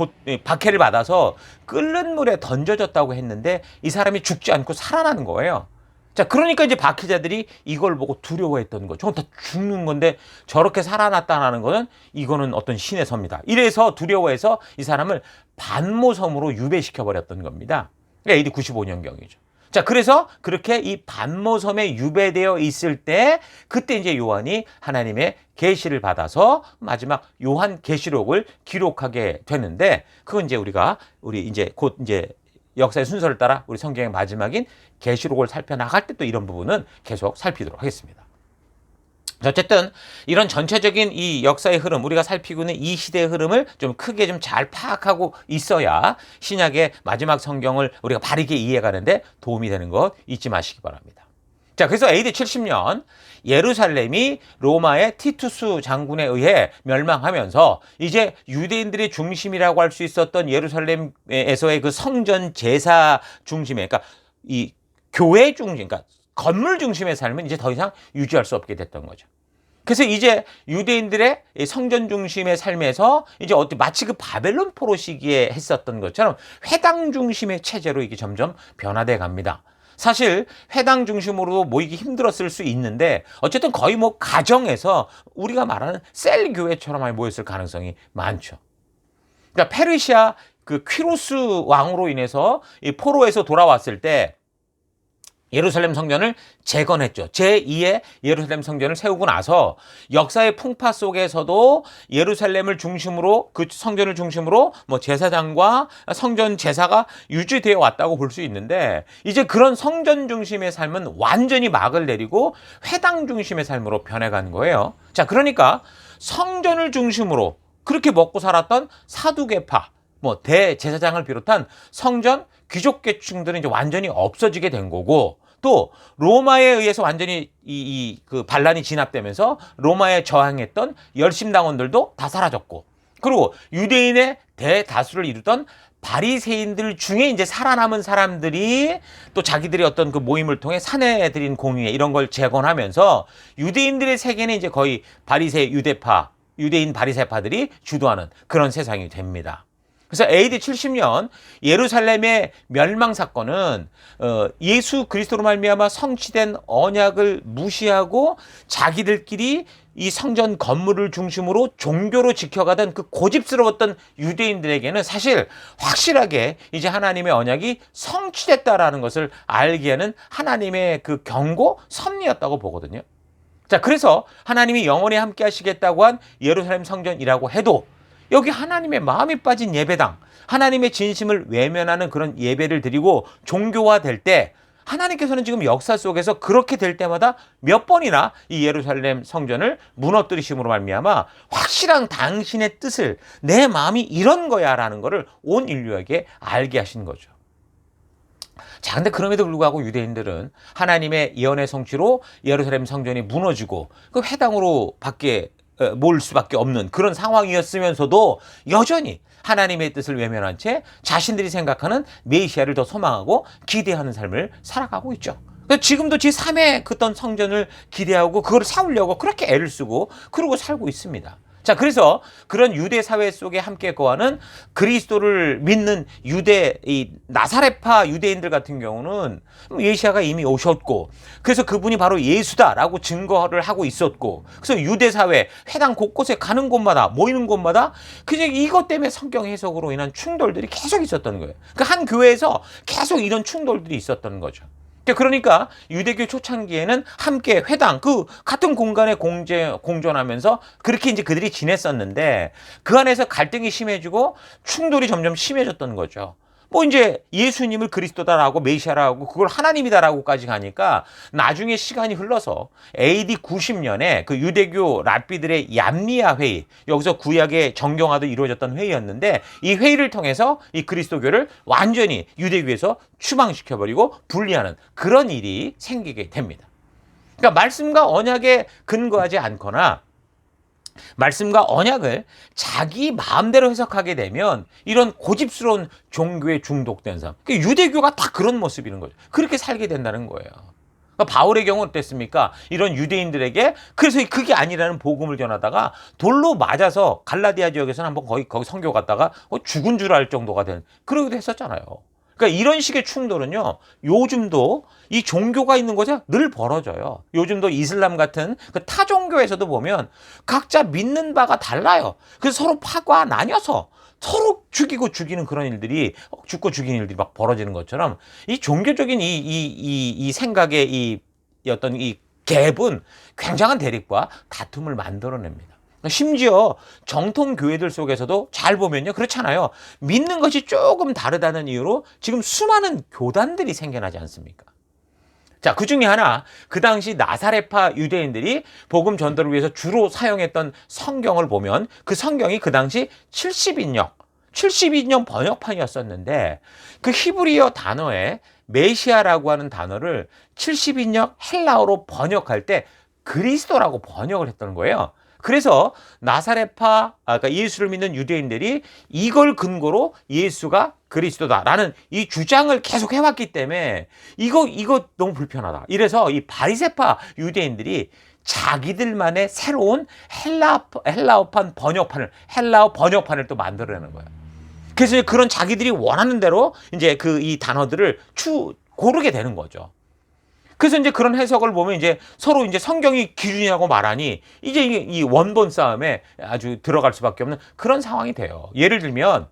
박해를 받아서 끓는 물에 던져졌다고 했는데 이 사람이 죽지 않고 살아나는 거예요. 자, 그러니까 이제 박해자들이 이걸 보고 두려워했던 거죠. 저건 다 죽는 건데 저렇게 살아났다는 거는 이거는 어떤 신의 섭니다. 이래서 두려워해서 이 사람을 반모섬으로 유배시켜 버렸던 겁니다. AD 95년경이죠. 자, 그래서 그렇게 이 반모섬에 유배되어 있을 때 그때 이제 요한이 하나님의 계시를 받아서 마지막 요한 계시록을 기록하게 되는데 그건 이제 우리 이제 곧 이제 역사의 순서를 따라 우리 성경의 마지막인 계시록을 살펴나갈 때 또 이런 부분은 계속 살피도록 하겠습니다. 어쨌든 이런 전체적인 이 역사의 흐름, 우리가 살피고 있는 이 시대의 흐름을 좀 크게 좀 잘 파악하고 있어야 신약의 마지막 성경을 우리가 바르게 이해가는데 도움이 되는 것 잊지 마시기 바랍니다. 자, 그래서 AD 70년 예루살렘이 로마의 티투스 장군에 의해 멸망하면서 이제 유대인들의 중심이라고 할 수 있었던 예루살렘에서의 그 성전 제사 중심에, 그러니까 이 교회 중심, 그러니까 건물 중심의 삶은 이제 더 이상 유지할 수 없게 됐던 거죠. 그래서 이제 유대인들의 성전 중심의 삶에서 이제 마치 그 바벨론 포로 시기에 했었던 것처럼 회당 중심의 체제로 이게 점점 변화돼 갑니다. 사실 회당 중심으로 모이기 힘들었을 수 있는데 어쨌든 거의 뭐 가정에서 우리가 말하는 셀 교회처럼 많이 모였을 가능성이 많죠. 그러니까 페르시아 그 퀴로스 왕으로 인해서 이 포로에서 돌아왔을 때 예루살렘 성전을 재건했죠. 제2의 예루살렘 성전을 세우고 나서 역사의 풍파 속에서도 예루살렘을 중심으로, 그 성전을 중심으로 뭐 제사장과 성전 제사가 유지되어 왔다고 볼 수 있는데 이제 그런 성전 중심의 삶은 완전히 막을 내리고 회당 중심의 삶으로 변해간 거예요. 자, 그러니까 성전을 중심으로 그렇게 먹고 살았던 사두개파, 뭐 대제사장을 비롯한 성전 귀족 계층들은 이제 완전히 없어지게 된 거고, 또 로마에 의해서 완전히 그 반란이 진압되면서 로마에 저항했던 열심당원들도 다 사라졌고, 그리고 유대인의 대다수를 이루던 바리새인들 중에 이제 살아남은 사람들이 또 자기들이 어떤 그 모임을 통해 사내 드린 공의회 이런 걸 재건하면서 유대인들의 세계는 이제 거의 바리새 유대파, 유대인 바리새파들이 주도하는 그런 세상이 됩니다. 그래서 AD 70년 예루살렘의 멸망 사건은 예수 그리스도로 말미암아 성취된 언약을 무시하고 자기들끼리 이 성전 건물을 중심으로 종교로 지켜가던 그 고집스러웠던 유대인들에게는 사실 확실하게 이제 하나님의 언약이 성취됐다라는 것을 알게 하는 하나님의 그 경고, 섭리였다고 보거든요. 자, 그래서 하나님이 영원히 함께 하시겠다고 한 예루살렘 성전이라고 해도 여기 하나님의 마음이 빠진 예배당, 하나님의 진심을 외면하는 그런 예배를 드리고 종교화될 때 하나님께서는 지금 역사 속에서 그렇게 될 때마다 몇 번이나 이 예루살렘 성전을 무너뜨리심으로 말미암아 확실한 당신의 뜻을, 내 마음이 이런 거야 라는 거를 온 인류에게 알게 하신 거죠. 자, 근데 그럼에도 불구하고 유대인들은 하나님의 예언의 성취로 예루살렘 성전이 무너지고 그 회당으로 밖에 몰 수밖에 없는 그런 상황이었으면서도 여전히 하나님의 뜻을 외면한 채 자신들이 생각하는 메시아를 더 소망하고 기대하는 삶을 살아가고 있죠. 지금도 제3의 그떤 성전을 기대하고 그걸 세우려고 그렇게 애를 쓰고 그러고 살고 있습니다. 자, 그래서 그런 유대 사회 속에 함께 거하는 그리스도를 믿는 유대, 이 나사렛파 유대인들 같은 경우는 메시아가 이미 오셨고, 그래서 그분이 바로 예수다라고 증거를 하고 있었고, 그래서 유대 사회, 회당 곳곳에 가는 곳마다, 모이는 곳마다 그냥 이것 때문에 성경 해석으로 인한 충돌들이 계속 있었던 거예요. 그 한 교회에서 계속 이런 충돌들이 있었던 거죠. 그러니까 유대교 초창기에는 함께 회당, 그 같은 공간에 공존하면서 그렇게 이제 그들이 지냈었는데 그 안에서 갈등이 심해지고 충돌이 점점 심해졌던 거죠. 뭐 이제 예수님을 그리스도다라고 메시아라고 그걸 하나님이다라고까지 가니까 나중에 시간이 흘러서 AD 90년에 그 유대교 랍비들의 얌미아 회의, 여기서 구약의 정경화도 이루어졌던 회의였는데 이 회의를 통해서 이 그리스도교를 완전히 유대교에서 추방시켜버리고 분리하는 그런 일이 생기게 됩니다. 그러니까 말씀과 언약에 근거하지 않거나 말씀과 언약을 자기 마음대로 해석하게 되면 이런 고집스러운 종교에 중독된 사람, 유대교가 다 그런 모습이는 거죠. 그렇게 살게 된다는 거예요. 그러니까 바울의 경우는 어땠습니까? 이런 유대인들에게 그래서 그게 아니라는 복음을 전하다가 돌로 맞아서 갈라디아 지역에서는 한번 거기 선교 갔다가 죽은 줄 알 정도가 된 그러기도 했었잖아요. 그러니까 이런 식의 충돌은요, 요즘도 이 종교가 있는 곳에 늘 벌어져요. 요즘도 이슬람 같은 그 타 종교에서도 보면 각자 믿는 바가 달라요. 그래서 서로 파가 나뉘어서 서로 죽이고 죽이는 그런 일들이, 죽고 죽이는 일들이 막 벌어지는 것처럼 이 종교적인 이 생각의 이 어떤 이 갭은 굉장한 대립과 다툼을 만들어냅니다. 심지어 정통 교회들 속에서도 잘 보면요, 그렇잖아요. 믿는 것이 조금 다르다는 이유로 지금 수많은 교단들이 생겨나지 않습니까? 자, 그 중에 하나, 그 당시 나사렛파 유대인들이 복음 전도를 위해서 주로 사용했던 성경을 보면 그 성경이 그 당시 70인역 번역판이었었는데 그 히브리어 단어에 메시아라고 하는 단어를 70인역 헬라어로 번역할 때 그리스도라고 번역을 했던 거예요. 그래서 나사렛파, 그러니까 예수를 믿는 유대인들이 이걸 근거로 예수가 그리스도다라는 이 주장을 계속 해왔기 때문에 이거 너무 불편하다. 이래서 이 바리새파 유대인들이 자기들만의 새로운 헬라어 번역판을 또 만들어내는 거예요. 그래서 그런 자기들이 원하는 대로 이제 이 단어들을 고르게 되는 거죠. 그래서 이제 그런 해석을 보면 이제 서로 이제 성경이 기준이라고 말하니 이제 이 원본 싸움에 아주 들어갈 수밖에 없는 그런 상황이 돼요. 예를 들면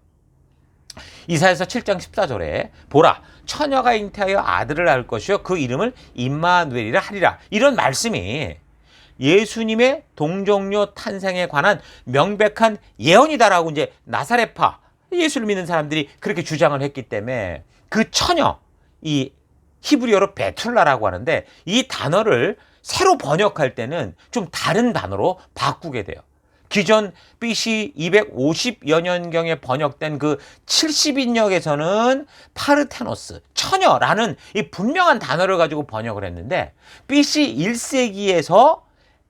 이사야서 7장 14절에 보라 처녀가 잉태하여 아들을 낳을 것이요 그 이름을 임마누엘이라 하리라, 이런 말씀이 예수님의 동정녀 탄생에 관한 명백한 예언이다라고 이제 나사렛파 예수를 믿는 사람들이 그렇게 주장을 했기 때문에 그 처녀, 이 히브리어로 베툴라라고 하는데 이 단어를 새로 번역할 때는 좀 다른 단어로 바꾸게 돼요. 기존 BC 250여 년경에 번역된 그 70인역에서는 파르테노스, 처녀라는 이 분명한 단어를 가지고 번역을 했는데 BC 1세기에서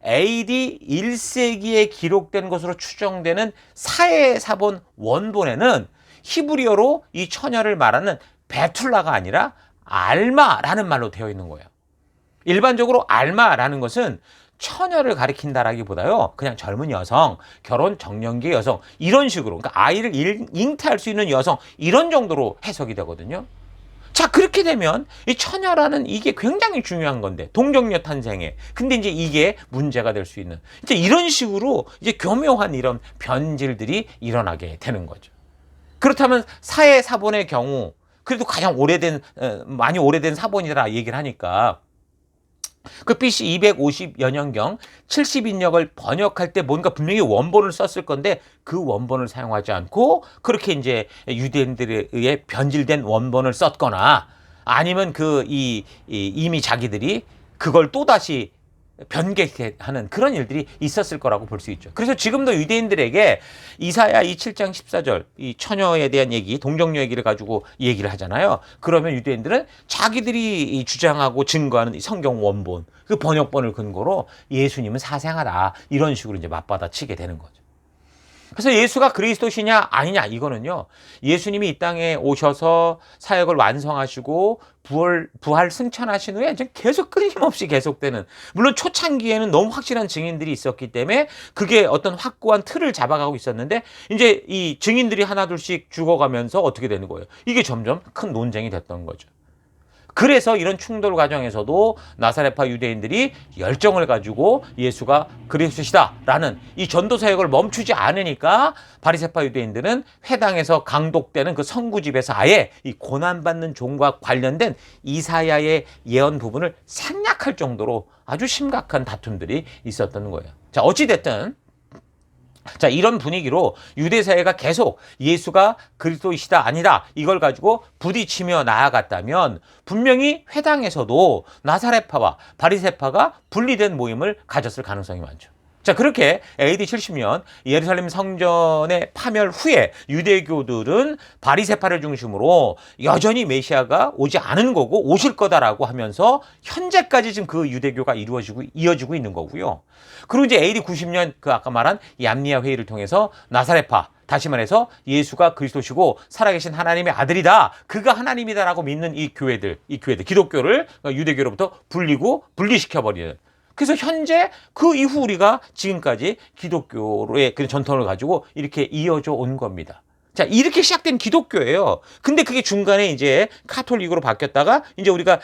AD 1세기에 기록된 것으로 추정되는 사해사본 원본에는 히브리어로 이 처녀를 말하는 베툴라가 아니라 알마라는 말로 되어 있는 거예요. 일반적으로 알마라는 것은 처녀를 가리킨다라기보다요, 그냥 젊은 여성, 결혼 정년기 여성, 이런 식으로, 그러니까 아이를 잉태할 수 있는 여성, 이런 정도로 해석이 되거든요. 자, 그렇게 되면 이 처녀라는 이게 굉장히 중요한 건데, 동정녀 탄생에. 근데 이제 이게 문제가 될 수 있는, 이제 이런 식으로 이제 교묘한 이런 변질들이 일어나게 되는 거죠. 그렇다면 사해사본의 경우, 그래도 가장 많이 오래된 사본이라 얘기를 하니까 그 BC 250여 년경 70인역을 번역할 때 뭔가 분명히 원본을 썼을 건데 그 원본을 사용하지 않고 그렇게 이제 유대인들에 의해 변질된 원본을 썼거나 아니면 이미 자기들이 그걸 또다시 변개하는 그런 일들이 있었을 거라고 볼 수 있죠. 그래서 지금도 유대인들에게 이사야 7장 14절 이 처녀에 대한 얘기, 동정녀 얘기를 가지고 얘기를 하잖아요. 그러면 유대인들은 자기들이 주장하고 증거하는 성경 원본, 그 번역본을 근거로 예수님은 사생하다, 이런 식으로 이제 맞받아치게 되는 거죠. 그래서 예수가 그리스도시냐 아니냐, 이거는요, 예수님이 이 땅에 오셔서 사역을 완성하시고 부활 승천하신 후에 계속 끊임없이 계속되는, 물론 초창기에는 너무 확실한 증인들이 있었기 때문에 그게 어떤 확고한 틀을 잡아가고 있었는데 이제 이 증인들이 하나둘씩 죽어가면서 어떻게 되는 거예요? 이게 점점 큰 논쟁이 됐던 거죠. 그래서 이런 충돌 과정에서도 나사렛파 유대인들이 열정을 가지고 예수가 그리스도시다라는 이 전도 사역을 멈추지 않으니까 바리새파 유대인들은 회당에서 강독되는 그 성구집에서 아예 이 고난받는 종과 관련된 이사야의 예언 부분을 생략할 정도로 아주 심각한 다툼들이 있었던 거예요. 자, 어찌됐든 자, 이런 분위기로 유대사회가 계속 예수가 그리스도이시다 아니다 이걸 가지고 부딪히며 나아갔다면 분명히 회당에서도 나사렛파와 바리새파가 분리된 모임을 가졌을 가능성이 많죠. 자, 그렇게 AD 70년 예루살렘 성전의 파멸 후에 유대교들은 바리새파를 중심으로 여전히 메시아가 오지 않은 거고 오실 거다라고 하면서 현재까지 지금 그 유대교가 이어지고 있는 거고요. 그리고 이제 AD 90년 그 아까 말한 얌리아 회의를 통해서 나사렛파, 다시 말해서 예수가 그리스도시고 살아계신 하나님의 아들이다, 그가 하나님이다라고 믿는 이 교회들, 기독교를 유대교로부터 분리시켜버리는, 그래서 현재 그 이후 우리가 지금까지 기독교의 그 전통을 가지고 이렇게 이어져 온 겁니다. 자, 이렇게 시작된 기독교예요. 근데 그게 중간에 이제 카톨릭으로 바뀌었다가 이제 우리가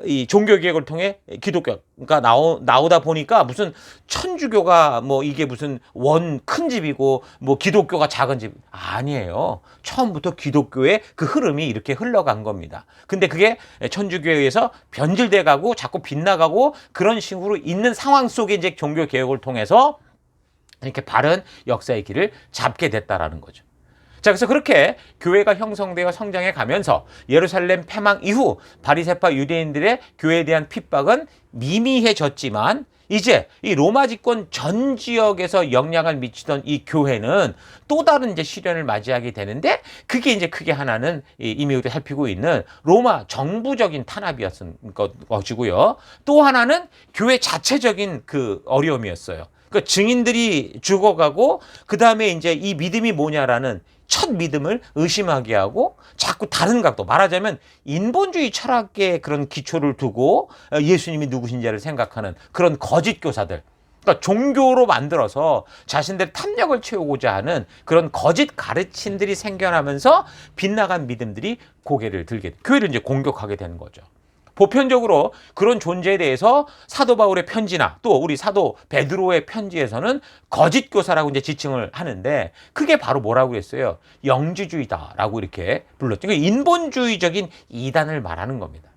이 종교개혁을 통해 기독교가 나오다 보니까 무슨 천주교가 뭐 이게 무슨 큰 집이고 뭐 기독교가 작은 집, 아니에요. 처음부터 기독교의 그 흐름이 이렇게 흘러간 겁니다. 근데 그게 천주교에 의해서 변질돼 가고 자꾸 빗나가고 그런 식으로 있는 상황 속에 이제 종교개혁을 통해서 이렇게 바른 역사의 길을 잡게 됐다라는 거죠. 자, 그래서 그렇게 교회가 형성되어 성장해 가면서 예루살렘 패망 이후 바리새파 유대인들의 교회에 대한 핍박은 미미해졌지만 이제 이 로마 집권 전 지역에서 영향을 미치던 이 교회는 또 다른 이제 시련을 맞이하게 되는데 그게 이제 크게 하나는 이미 우리가 살피고 있는 로마 정부적인 탄압이었던 것이고요. 또 하나는 교회 자체적인 그 어려움이었어요. 그 증인들이 죽어가고 그 다음에 이제 이 믿음이 뭐냐라는 첫 믿음을 의심하게 하고 자꾸 다른 각도, 말하자면 인본주의 철학의 그런 기초를 두고 예수님이 누구신지를 생각하는 그런 거짓 교사들, 그러니까 종교로 만들어서 자신들의 탐욕을 채우고자 하는 그런 거짓 가르침들이 생겨나면서 빗나간 믿음들이 고개를 들게, 교회를 이제 공격하게 되는 거죠. 보편적으로 그런 존재에 대해서 사도 바울의 편지나 또 우리 사도 베드로의 편지에서는 거짓 교사라고 이제 지칭을 하는데 그게 바로 뭐라고 했어요? 영지주의다라고 이렇게 불렀죠. 그러니까 인본주의적인 이단을 말하는 겁니다.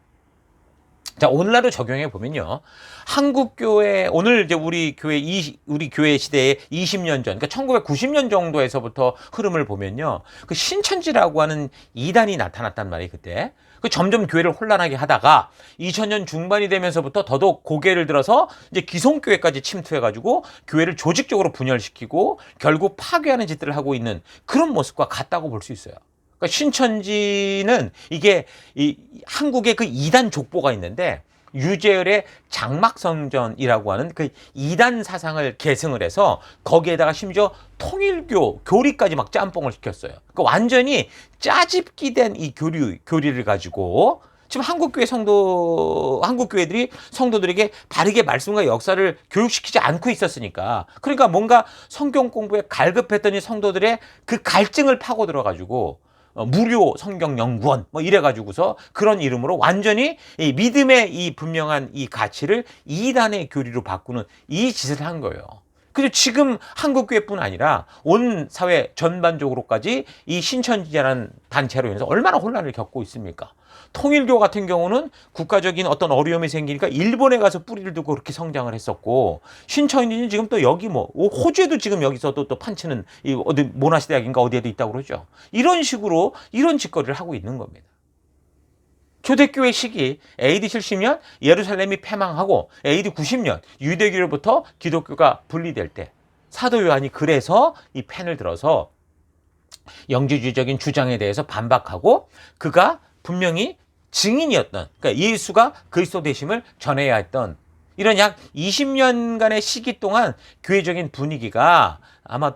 자, 오늘날로 적용해 보면요. 한국 교회, 오늘 이제 우리 교회 시대의 20년 전, 그러니까 1990년 정도에서부터 흐름을 보면요. 그 신천지라고 하는 이단이 나타났단 말이에요, 그때. 그 점점 교회를 혼란하게 하다가 2000년 중반이 되면서부터 더더욱 고개를 들어서 이제 기성교회까지 침투해가지고 교회를 조직적으로 분열시키고 결국 파괴하는 짓들을 하고 있는 그런 모습과 같다고 볼 수 있어요. 그러니까 신천지는 이게 이 한국의 그 이단 족보가 있는데 유재열의 장막성전이라고 하는 그 이단 사상을 계승을 해서 거기에다가 심지어 통일교 교리까지 막 짬뽕을 시켰어요. 그러니까 완전히 짜집기 된 이 교리를 가지고 지금 한국교회들이 성도들에게 바르게 말씀과 역사를 교육시키지 않고 있었으니까, 그러니까 뭔가 성경 공부에 갈급했더니 성도들의 그 갈증을 파고 들어가지고 무료 성경 연구원 뭐 이래가지고서 그런 이름으로 완전히 이 믿음의 이 분명한 이 가치를 이단의 교리로 바꾸는 이 짓을 한 거예요. 그래서 지금 한국교회뿐 아니라 온 사회 전반적으로까지 이 신천지라는 단체로 인해서 얼마나 혼란을 겪고 있습니까? 통일교 같은 경우는 국가적인 어떤 어려움이 생기니까 일본에 가서 뿌리를 두고 그렇게 성장을 했었고, 신천지는 지금 또 여기 뭐 호주에도 지금 여기서 또 판치는 이 어디 모나시 대학인가 어디에도 있다고 그러죠. 이런 식으로 이런 짓거리를 하고 있는 겁니다. 초대교회 시기 AD 70년 예루살렘이 패망하고 AD 90년 유대교로부터 기독교가 분리될 때 사도 요한이 그래서 이 펜을 들어서 영지주의적인 주장에 대해서 반박하고 그가 분명히 증인이었던, 그러니까 예수가 그리스도 되심을 전해야 했던 이런 약 20년간의 시기 동안 교회적인 분위기가 아마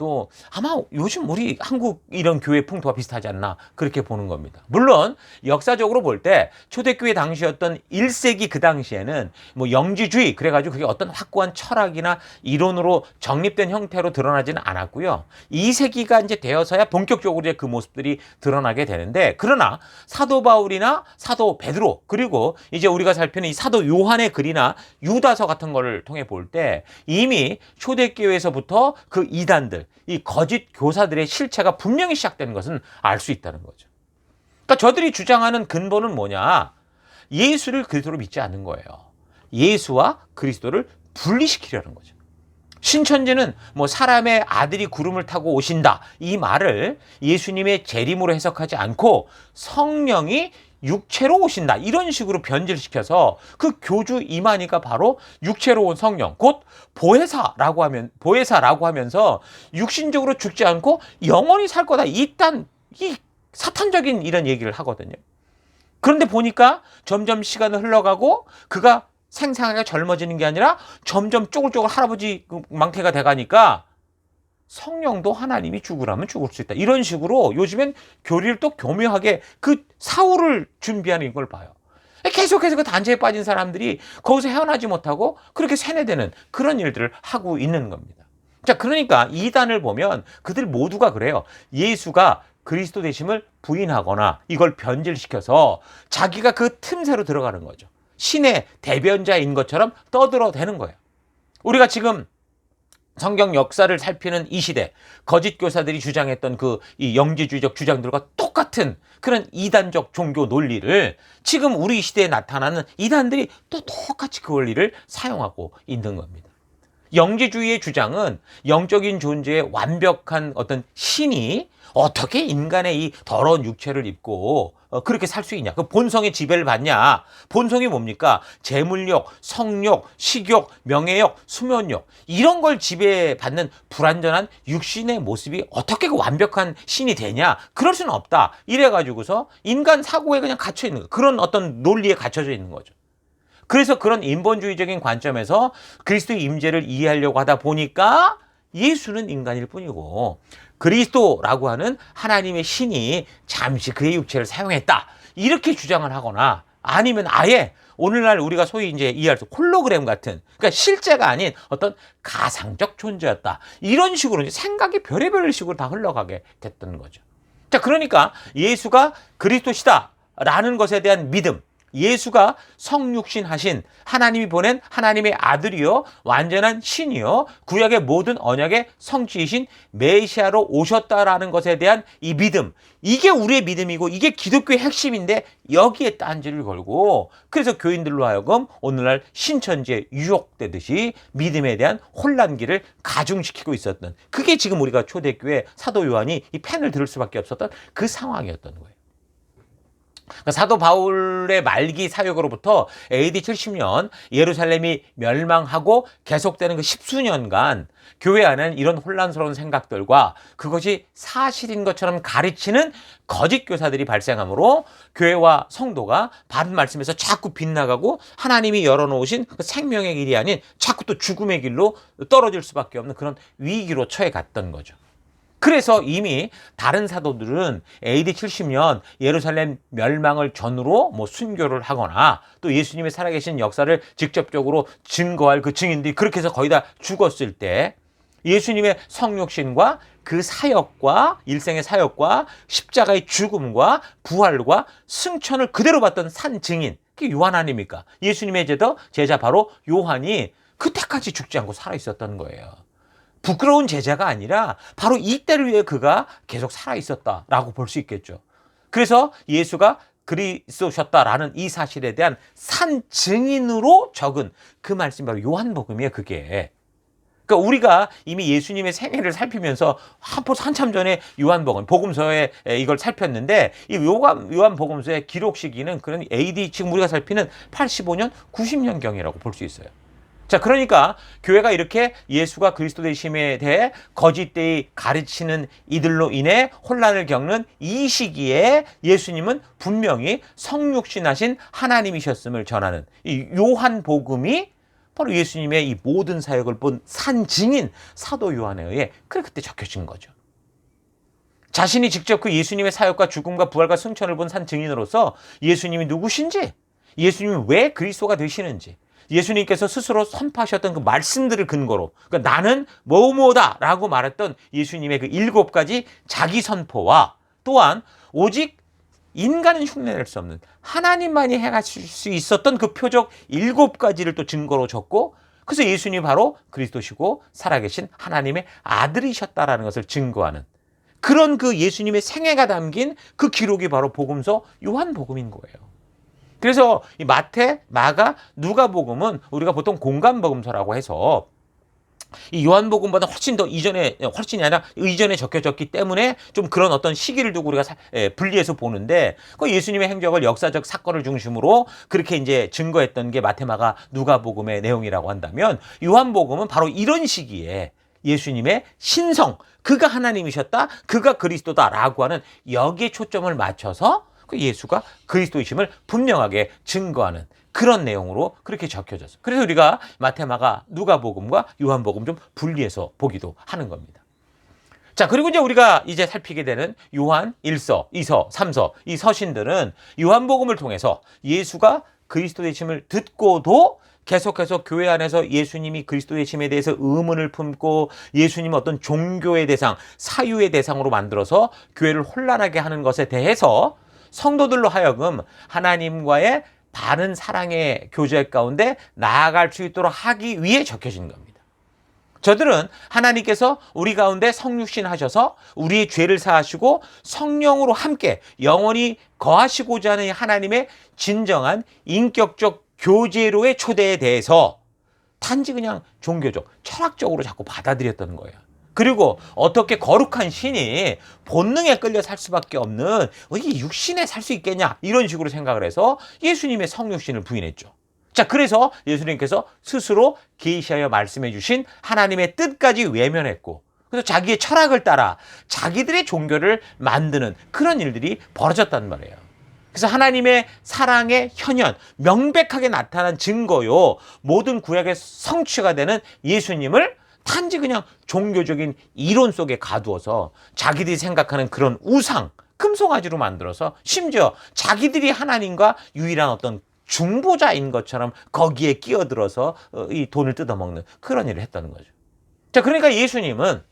요즘 우리 한국 이런 교회 풍토와 비슷하지 않나 그렇게 보는 겁니다. 물론 역사적으로 볼 때 초대교회 당시였던 1세기 그 당시에는 뭐 영지주의 그래가지고 그게 어떤 확고한 철학이나 이론으로 정립된 형태로 드러나지는 않았고요. 2세기가 이제 되어서야 본격적으로 이제 그 모습들이 드러나게 되는데, 그러나 사도 바울이나 사도 베드로 그리고 이제 우리가 살피는 이 사도 요한의 글이나 유다서 같은 거를 통해 볼 때 이미 초대교회에서부터 그 이단들, 이 거짓 교사들의 실체가 분명히 시작되는 것은 알 수 있다는 거죠. 그러니까 저들이 주장하는 근본은 뭐냐? 예수를 그리스도로 믿지 않는 거예요. 예수와 그리스도를 분리시키려는 거죠. 신천지는 뭐 사람의 아들이 구름을 타고 오신다 이 말을 예수님의 재림으로 해석하지 않고 성령이 육체로 오신다 이런 식으로 변질시켜서 그 교주 이만희가 바로 육체로 온 성령 곧 보혜사라고 하면서 육신적으로 죽지 않고 영원히 살 거다, 일단 이 사탄적인 이런 얘기를 하거든요. 그런데 보니까 점점 시간은 흘러가고 그가 생생하게 젊어지는 게 아니라 점점 쪼글쪼글 할아버지 망태가 돼가니까 성령도 하나님이 죽으라면 죽을 수 있다. 이런 식으로 요즘엔 교리를 또 교묘하게 그 사후를 준비하는 걸 봐요. 계속해서 그 단체에 빠진 사람들이 거기서 헤어나지 못하고 그렇게 세뇌되는 그런 일들을 하고 있는 겁니다. 자, 그러니까 이단을 보면 그들 모두가 그래요. 예수가 그리스도 되심을 부인하거나 이걸 변질시켜서 자기가 그 틈새로 들어가는 거죠. 신의 대변자인 것처럼 떠들어대는 거예요. 우리가 지금 성경 역사를 살피는 이 시대 거짓 교사들이 주장했던 그 이 영지주의적 주장들과 똑같은 그런 이단적 종교 논리를 지금 우리 시대에 나타나는 이단들이 또 똑같이 그 원리를 사용하고 있는 겁니다. 영지주의의 주장은 영적인 존재의 완벽한 어떤 신이 어떻게 인간의 이 더러운 육체를 입고 그렇게 살 수 있냐? 그 본성의 지배를 받냐? 본성이 뭡니까? 재물욕, 성욕, 식욕, 명예욕, 수면욕 이런 걸 지배받는 불완전한 육신의 모습이 어떻게 그 완벽한 신이 되냐? 그럴 수는 없다. 이래가지고서 인간 사고에 그냥 갇혀 있는 거. 그런 어떤 논리에 갇혀져 있는 거죠. 그래서 그런 인본주의적인 관점에서 그리스도의 임재를 이해하려고 하다 보니까 예수는 인간일 뿐이고 그리스도라고 하는 하나님의 신이 잠시 그의 육체를 사용했다. 이렇게 주장을 하거나 아니면 아예 오늘날 우리가 소위 이제 이해할 수 홀로그램 같은 그러니까 실제가 아닌 어떤 가상적 존재였다. 이런 식으로 이제 생각이 별의별 식으로 다 흘러가게 됐던 거죠. 자, 그러니까 예수가 그리스도시다라는 것에 대한 믿음 예수가 성육신 하신 하나님이 보낸 하나님의 아들이요 완전한 신이요 구약의 모든 언약의 성취이신 메시아로 오셨다라는 것에 대한 이 믿음 이게 우리의 믿음이고 이게 기독교의 핵심인데 여기에 딴지를 걸고 그래서 교인들로 하여금 오늘날 신천지에 유혹되듯이 믿음에 대한 혼란기를 가중시키고 있었던 그게 지금 우리가 초대교회 사도 요한이 이 펜을 들을 수밖에 없었던 그 상황이었던 거예요. 사도 바울의 말기 사역으로부터 AD 70년 예루살렘이 멸망하고 계속되는 그 십수년간 교회 안에는 이런 혼란스러운 생각들과 그것이 사실인 것처럼 가르치는 거짓 교사들이 발생하므로 교회와 성도가 바른 말씀에서 자꾸 빗나가고 하나님이 열어놓으신 그 생명의 길이 아닌 자꾸 또 죽음의 길로 떨어질 수밖에 없는 그런 위기로 처해 갔던 거죠. 그래서 이미 다른 사도들은 AD 70년 예루살렘 멸망을 전후로 뭐 순교를 하거나 또 예수님의 살아계신 역사를 직접적으로 증거할 그 증인들이 그렇게 해서 거의 다 죽었을 때 예수님의 성육신과 그 사역과 일생의 사역과 십자가의 죽음과 부활과 승천을 그대로 봤던 산 증인 그게 요한 아닙니까? 예수님의 제자 바로 요한이 그때까지 죽지 않고 살아있었던 거예요. 부끄러운 제자가 아니라 바로 이때를 위해 그가 계속 살아있었다라고 볼 수 있겠죠. 그래서 예수가 그리스도셨다라는 이 사실에 대한 산 증인으로 적은 그 말씀이 바로 요한복음이에요. 그게. 그러니까 우리가 이미 예수님의 생애를 살피면서 한참 전에 요한복음, 복음서에 이걸 살폈는데 이 요한복음서의 기록 시기는 그런 AD 지금 우리가 살피는 85년, 90년경이라고 볼 수 있어요. 자, 그러니까 교회가 이렇게 예수가 그리스도 되심에 대해 거짓되이 가르치는 이들로 인해 혼란을 겪는 이 시기에 예수님은 분명히 성육신하신 하나님이셨음을 전하는 이 요한복음이 바로 예수님의 이 모든 사역을 본 산증인 사도 요한에 의해 그때 적혀진 거죠. 자신이 직접 그 예수님의 사역과 죽음과 부활과 승천을 본 산증인으로서 예수님이 누구신지, 예수님이 왜 그리스도가 되시는지, 예수님께서 스스로 선포하셨던 그 말씀들을 근거로 그러니까 나는 뭐뭐다라고 말했던 예수님의 그 7가지 자기 선포와 또한 오직 인간은 흉내낼 수 없는 하나님만이 해가실 수 있었던 그 표적 7가지를 또 증거로 줬고 그래서 예수님이 바로 그리스도시고 살아계신 하나님의 아들이셨다라는 것을 증거하는 그런 그 예수님의 생애가 담긴 그 기록이 바로 복음서 요한복음인 거예요. 그래서 이 마태, 마가, 누가복음은 우리가 보통 공간복음서라고 해서 이 요한복음보다 훨씬 더 훨씬이 아니라 이전에 적혀졌기 때문에 좀 그런 어떤 시기를 두고 우리가 분리해서 보는데 그 예수님의 행적을 역사적 사건을 중심으로 그렇게 이제 증거했던 게 마태, 마가, 누가복음의 내용이라고 한다면 요한복음은 바로 이런 시기에 예수님의 신성, 그가 하나님이셨다, 그가 그리스도다라고 하는 여기에 초점을 맞춰서 그 예수가 그리스도이심을 분명하게 증거하는 그런 내용으로 그렇게 적혀졌어요. 그래서 우리가 마태, 마가, 누가복음과 요한복음 좀 분리해서 보기도 하는 겁니다. 자, 그리고 이제 우리가 이제 살피게 되는 요한 1서, 2서, 3서 이 서신들은 요한복음을 통해서 예수가 그리스도이심을 듣고도 계속해서 교회 안에서 예수님이 그리스도의심에 대해서 의문을 품고 예수님은 어떤 종교의 대상, 사유의 대상으로 만들어서 교회를 혼란하게 하는 것에 대해서 성도들로 하여금 하나님과의 바른 사랑의 교제 가운데 나아갈 수 있도록 하기 위해 적혀진 겁니다. 저들은 하나님께서 우리 가운데 성육신 하셔서 우리의 죄를 사하시고 성령으로 함께 영원히 거하시고자 하는 하나님의 진정한 인격적 교제로의 초대에 대해서 단지 그냥 종교적, 철학적으로 자꾸 받아들였던 거예요. 그리고 어떻게 거룩한 신이 본능에 끌려 살 수밖에 없는 이 육신에 살 수 있겠냐 이런 식으로 생각을 해서 예수님의 성육신을 부인했죠. 자, 그래서 예수님께서 스스로 계시하여 말씀해 주신 하나님의 뜻까지 외면했고, 그래서 자기의 철학을 따라 자기들의 종교를 만드는 그런 일들이 벌어졌단 말이에요. 그래서 하나님의 사랑의 현현, 명백하게 나타난 증거요, 모든 구약의 성취가 되는 예수님을 단지 그냥 종교적인 이론 속에 가두어서 자기들이 생각하는 그런 우상, 금송아지로 만들어서 심지어 자기들이 하나님과 유일한 어떤 중보자인 것처럼 거기에 끼어들어서 이 돈을 뜯어먹는 그런 일을 했다는 거죠. 자, 그러니까 예수님은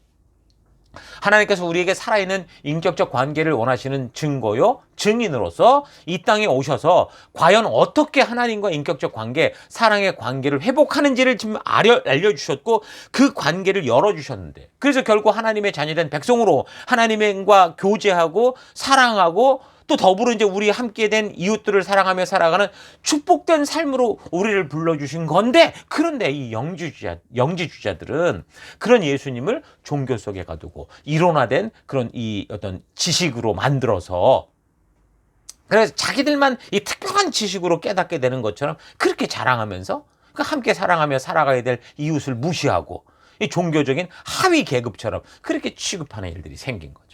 하나님께서 우리에게 살아있는 인격적 관계를 원하시는 증거요, 증인으로서 이 땅에 오셔서 과연 어떻게 하나님과 인격적 관계, 사랑의 관계를 회복하는지를 지금 알려주셨고 그 관계를 열어주셨는데, 그래서 결국 하나님의 자녀된 백성으로 하나님과 교제하고 사랑하고 또 더불어 이제 우리 함께 된 이웃들을 사랑하며 살아가는 축복된 삶으로 우리를 불러주신 건데, 그런데 이 영지주자들은 그런 예수님을 종교 속에 가두고 이론화된 그런 이 어떤 지식으로 만들어서, 그래서 자기들만 이 특별한 지식으로 깨닫게 되는 것처럼 그렇게 자랑하면서 함께 사랑하며 살아가야 될 이웃을 무시하고 이 종교적인 하위 계급처럼 그렇게 취급하는 일들이 생긴 거죠.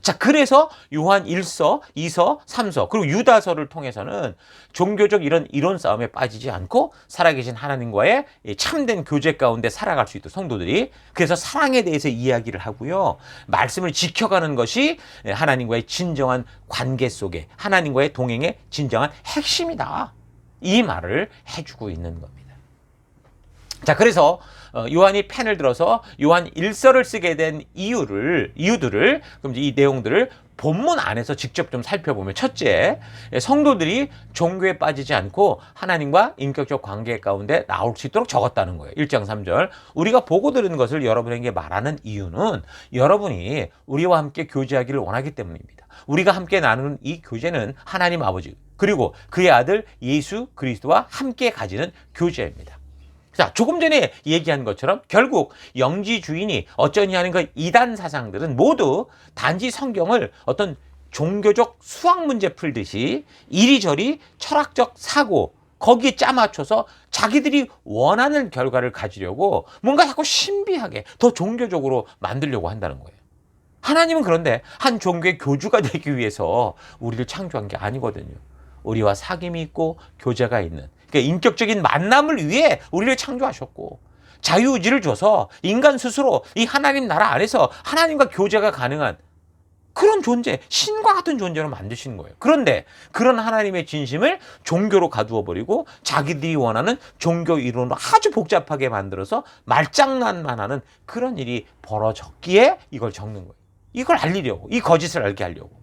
자, 그래서 요한 1서, 2서, 3서 그리고 유다서를 통해서는 종교적 이런 이론 싸움에 빠지지 않고 살아계신 하나님과의 참된 교제 가운데 살아갈 수 있도록 성도들이, 그래서 사랑에 대해서 이야기를 하고요, 말씀을 지켜가는 것이 하나님과의 진정한 관계 속에 하나님과의 동행의 진정한 핵심이다, 이 말을 해주고 있는 겁니다. 자, 그래서 요한이 펜을 들어서 요한 1서를 쓰게 된 이유들을 그럼 이 내용들을 본문 안에서 직접 좀 살펴보면, 첫째, 성도들이 종교에 빠지지 않고 하나님과 인격적 관계 가운데 나올 수 있도록 적었다는 거예요. 1장 3절. 우리가 보고 들은 것을 여러분에게 말하는 이유는 여러분이 우리와 함께 교제하기를 원하기 때문입니다. 우리가 함께 나누는 이 교제는 하나님 아버지 그리고 그의 아들 예수 그리스도와 함께 가지는 교제입니다. 자, 조금 전에 얘기한 것처럼 결국 영지 주인이 어쩌니 하는 그 이단 사상들은 모두 단지 성경을 어떤 종교적 수학 문제 풀듯이 이리저리 철학적 사고 거기에 짜맞춰서 자기들이 원하는 결과를 가지려고 뭔가 자꾸 신비하게 더 종교적으로 만들려고 한다는 거예요. 하나님은 그런데 한 종교의 교주가 되기 위해서 우리를 창조한 게 아니거든요. 우리와 사귐이 있고 교제가 있는, 그러니까 인격적인 만남을 위해 우리를 창조하셨고 자유의지를 줘서 인간 스스로 이 하나님 나라 안에서 하나님과 교제가 가능한 그런 존재, 신과 같은 존재로 만드시는 거예요. 그런데 그런 하나님의 진심을 종교로 가두어버리고 자기들이 원하는 종교 이론으로 아주 복잡하게 만들어서 말장난만 하는 그런 일이 벌어졌기에 이걸 적는 거예요. 이걸 알리려고, 이 거짓을 알게 하려고.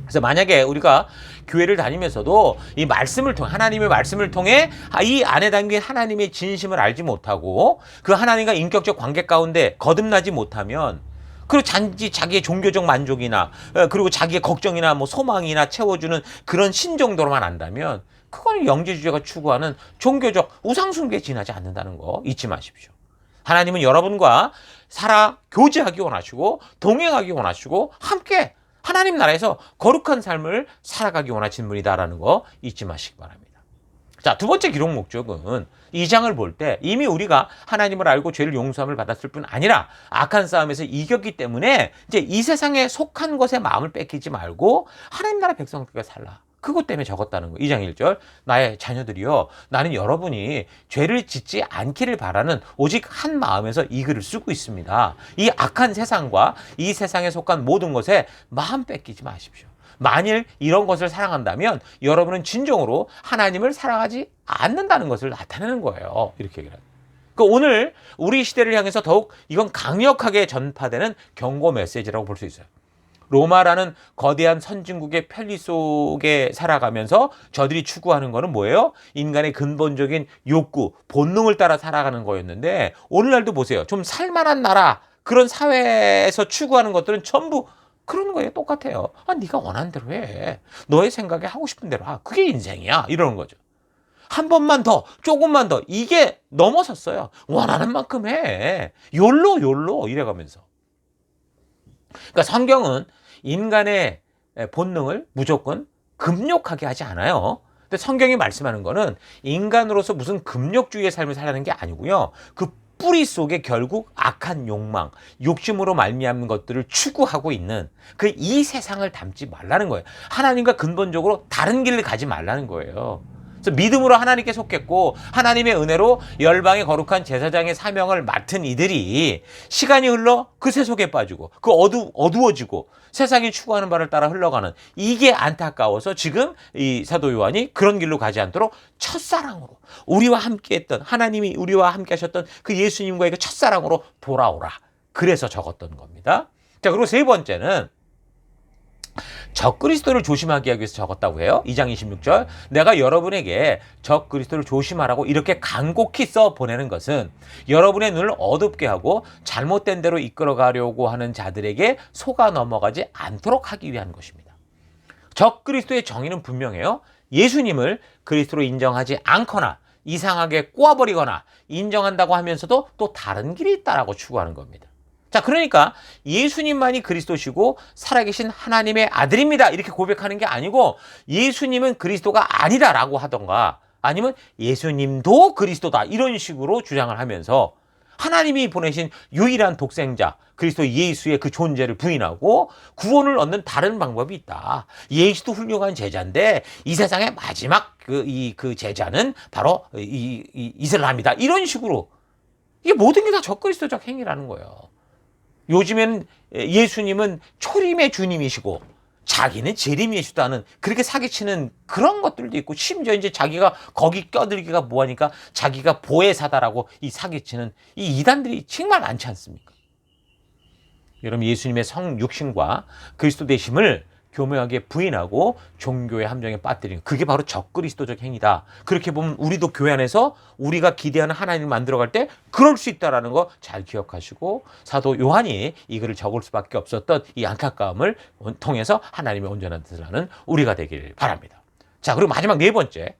그래서 만약에 우리가 교회를 다니면서도 이 말씀을 통해, 하나님의 말씀을 통해 이 안에 담긴 하나님의 진심을 알지 못하고 그 하나님과 인격적 관계 가운데 거듭나지 못하면, 그리고 단지 자기의 종교적 만족이나 그리고 자기의 걱정이나 뭐 소망이나 채워주는 그런 신 정도로만 안다면 그건 영지주의가 추구하는 종교적 우상숭배에 지나지 않는다는 거 잊지 마십시오. 하나님은 여러분과 교제하기 원하시고 동행하기 원하시고 함께 하나님 나라에서 거룩한 삶을 살아가기 원하시는 분이다라는 거 잊지 마시기 바랍니다. 자, 두 번째 기록 목적은 이 장을 볼 때 이미 우리가 하나님을 알고 죄를 용서함을 받았을 뿐 아니라 악한 싸움에서 이겼기 때문에 이제 이 세상에 속한 것에 마음을 뺏기지 말고 하나님 나라 백성들과 살라. 그것 때문에 적었다는 거예요. 2장 1절. 나의 자녀들이여, 나는 여러분이 죄를 짓지 않기를 바라는 오직 한 마음에서 이 글을 쓰고 있습니다. 이 악한 세상과 이 세상에 속한 모든 것에 마음 뺏기지 마십시오. 만일 이런 것을 사랑한다면 여러분은 진정으로 하나님을 사랑하지 않는다는 것을 나타내는 거예요. 이렇게 얘기를 합니다. 그러니까 오늘 우리 시대를 향해서 더욱 이건 강력하게 전파되는 경고 메시지라고 볼 수 있어요. 로마라는 거대한 선진국의 편리 속에 살아가면서 저들이 추구하는 거는 뭐예요? 인간의 근본적인 욕구, 본능을 따라 살아가는 거였는데 오늘날도 보세요. 좀 살만한 나라, 그런 사회에서 추구하는 것들은 전부 그런 거예요. 똑같아요. 네가 원하는 대로 해. 너의 생각에 하고 싶은 대로 그게 인생이야. 이러는 거죠. 한 번만 더, 조금만 더. 이게 넘어섰어요. 원하는 만큼 해. 욜로 이래가면서. 그러니까 성경은 인간의 본능을 무조건 금욕하게 하지 않아요. 근데 성경이 말씀하는 거는 인간으로서 무슨 금욕주의의 삶을 살라는 게 아니고요. 그 뿌리 속에 결국 악한 욕망, 욕심으로 말미암는 것들을 추구하고 있는 그 이 세상을 닮지 말라는 거예요. 하나님과 근본적으로 다른 길을 가지 말라는 거예요. 그래서 믿음으로 하나님께 속했고 하나님의 은혜로 열방의 거룩한 제사장의 사명을 맡은 이들이 시간이 흘러 그 세속에 빠지고 그 어두워지고 세상이 추구하는 바를 따라 흘러가는 이게 안타까워서 지금 이 사도 요한이 그런 길로 가지 않도록 첫사랑으로 우리와 함께했던 하나님이 우리와 함께 하셨던 그 예수님과의 그 첫사랑으로 돌아오라. 그래서 적었던 겁니다. 자, 그리고 세 번째는 적그리스도를 조심하게 하기 위해서 적었다고 해요. 2장 26절. 내가 여러분에게 적그리스도를 조심하라고 이렇게 간곡히 써 보내는 것은 여러분의 눈을 어둡게 하고 잘못된 대로 이끌어가려고 하는 자들에게 속아 넘어가지 않도록 하기 위한 것입니다. 적그리스도의 정의는 분명해요. 예수님을 그리스도로 인정하지 않거나 이상하게 꼬아버리거나 인정한다고 하면서도 또 다른 길이 있다라고 추구하는 겁니다. 자, 그러니까 예수님만이 그리스도시고 살아계신 하나님의 아들입니다. 이렇게 고백하는 게 아니고 예수님은 그리스도가 아니다라고 하던가 아니면 예수님도 그리스도다 이런 식으로 주장을 하면서 하나님이 보내신 유일한 독생자 그리스도 예수의 그 존재를 부인하고 구원을 얻는 다른 방법이 있다. 예수도 훌륭한 제자인데 이 세상의 마지막 그 제자는 바로 이슬람이다. 이런 식으로 이게 모든 게 다 적그리스도적 행위라는 거예요. 요즘엔 예수님은 초림의 주님이시고 자기는 재림이시다는 그렇게 사기치는 그런 것들도 있고 심지어 이제 자기가 거기 껴들기가 뭐하니까 자기가 보혜사다라고 이 사기치는 이 이단들이 정말 많지 않습니까? 여러분 예수님의 성육신과 그리스도 되심을 교묘하게 부인하고 종교의 함정에 빠뜨리는 그게 바로 적그리스도적 행위다. 그렇게 보면 우리도 교회 안에서 우리가 기대하는 하나님을 만들어갈 때 그럴 수 있다는 거 잘 기억하시고 사도 요한이 이 글을 적을 수밖에 없었던 이 안타까움을 통해서 하나님의 온전한 뜻을 하는 우리가 되길 바랍니다. 자, 그리고 마지막 네 번째.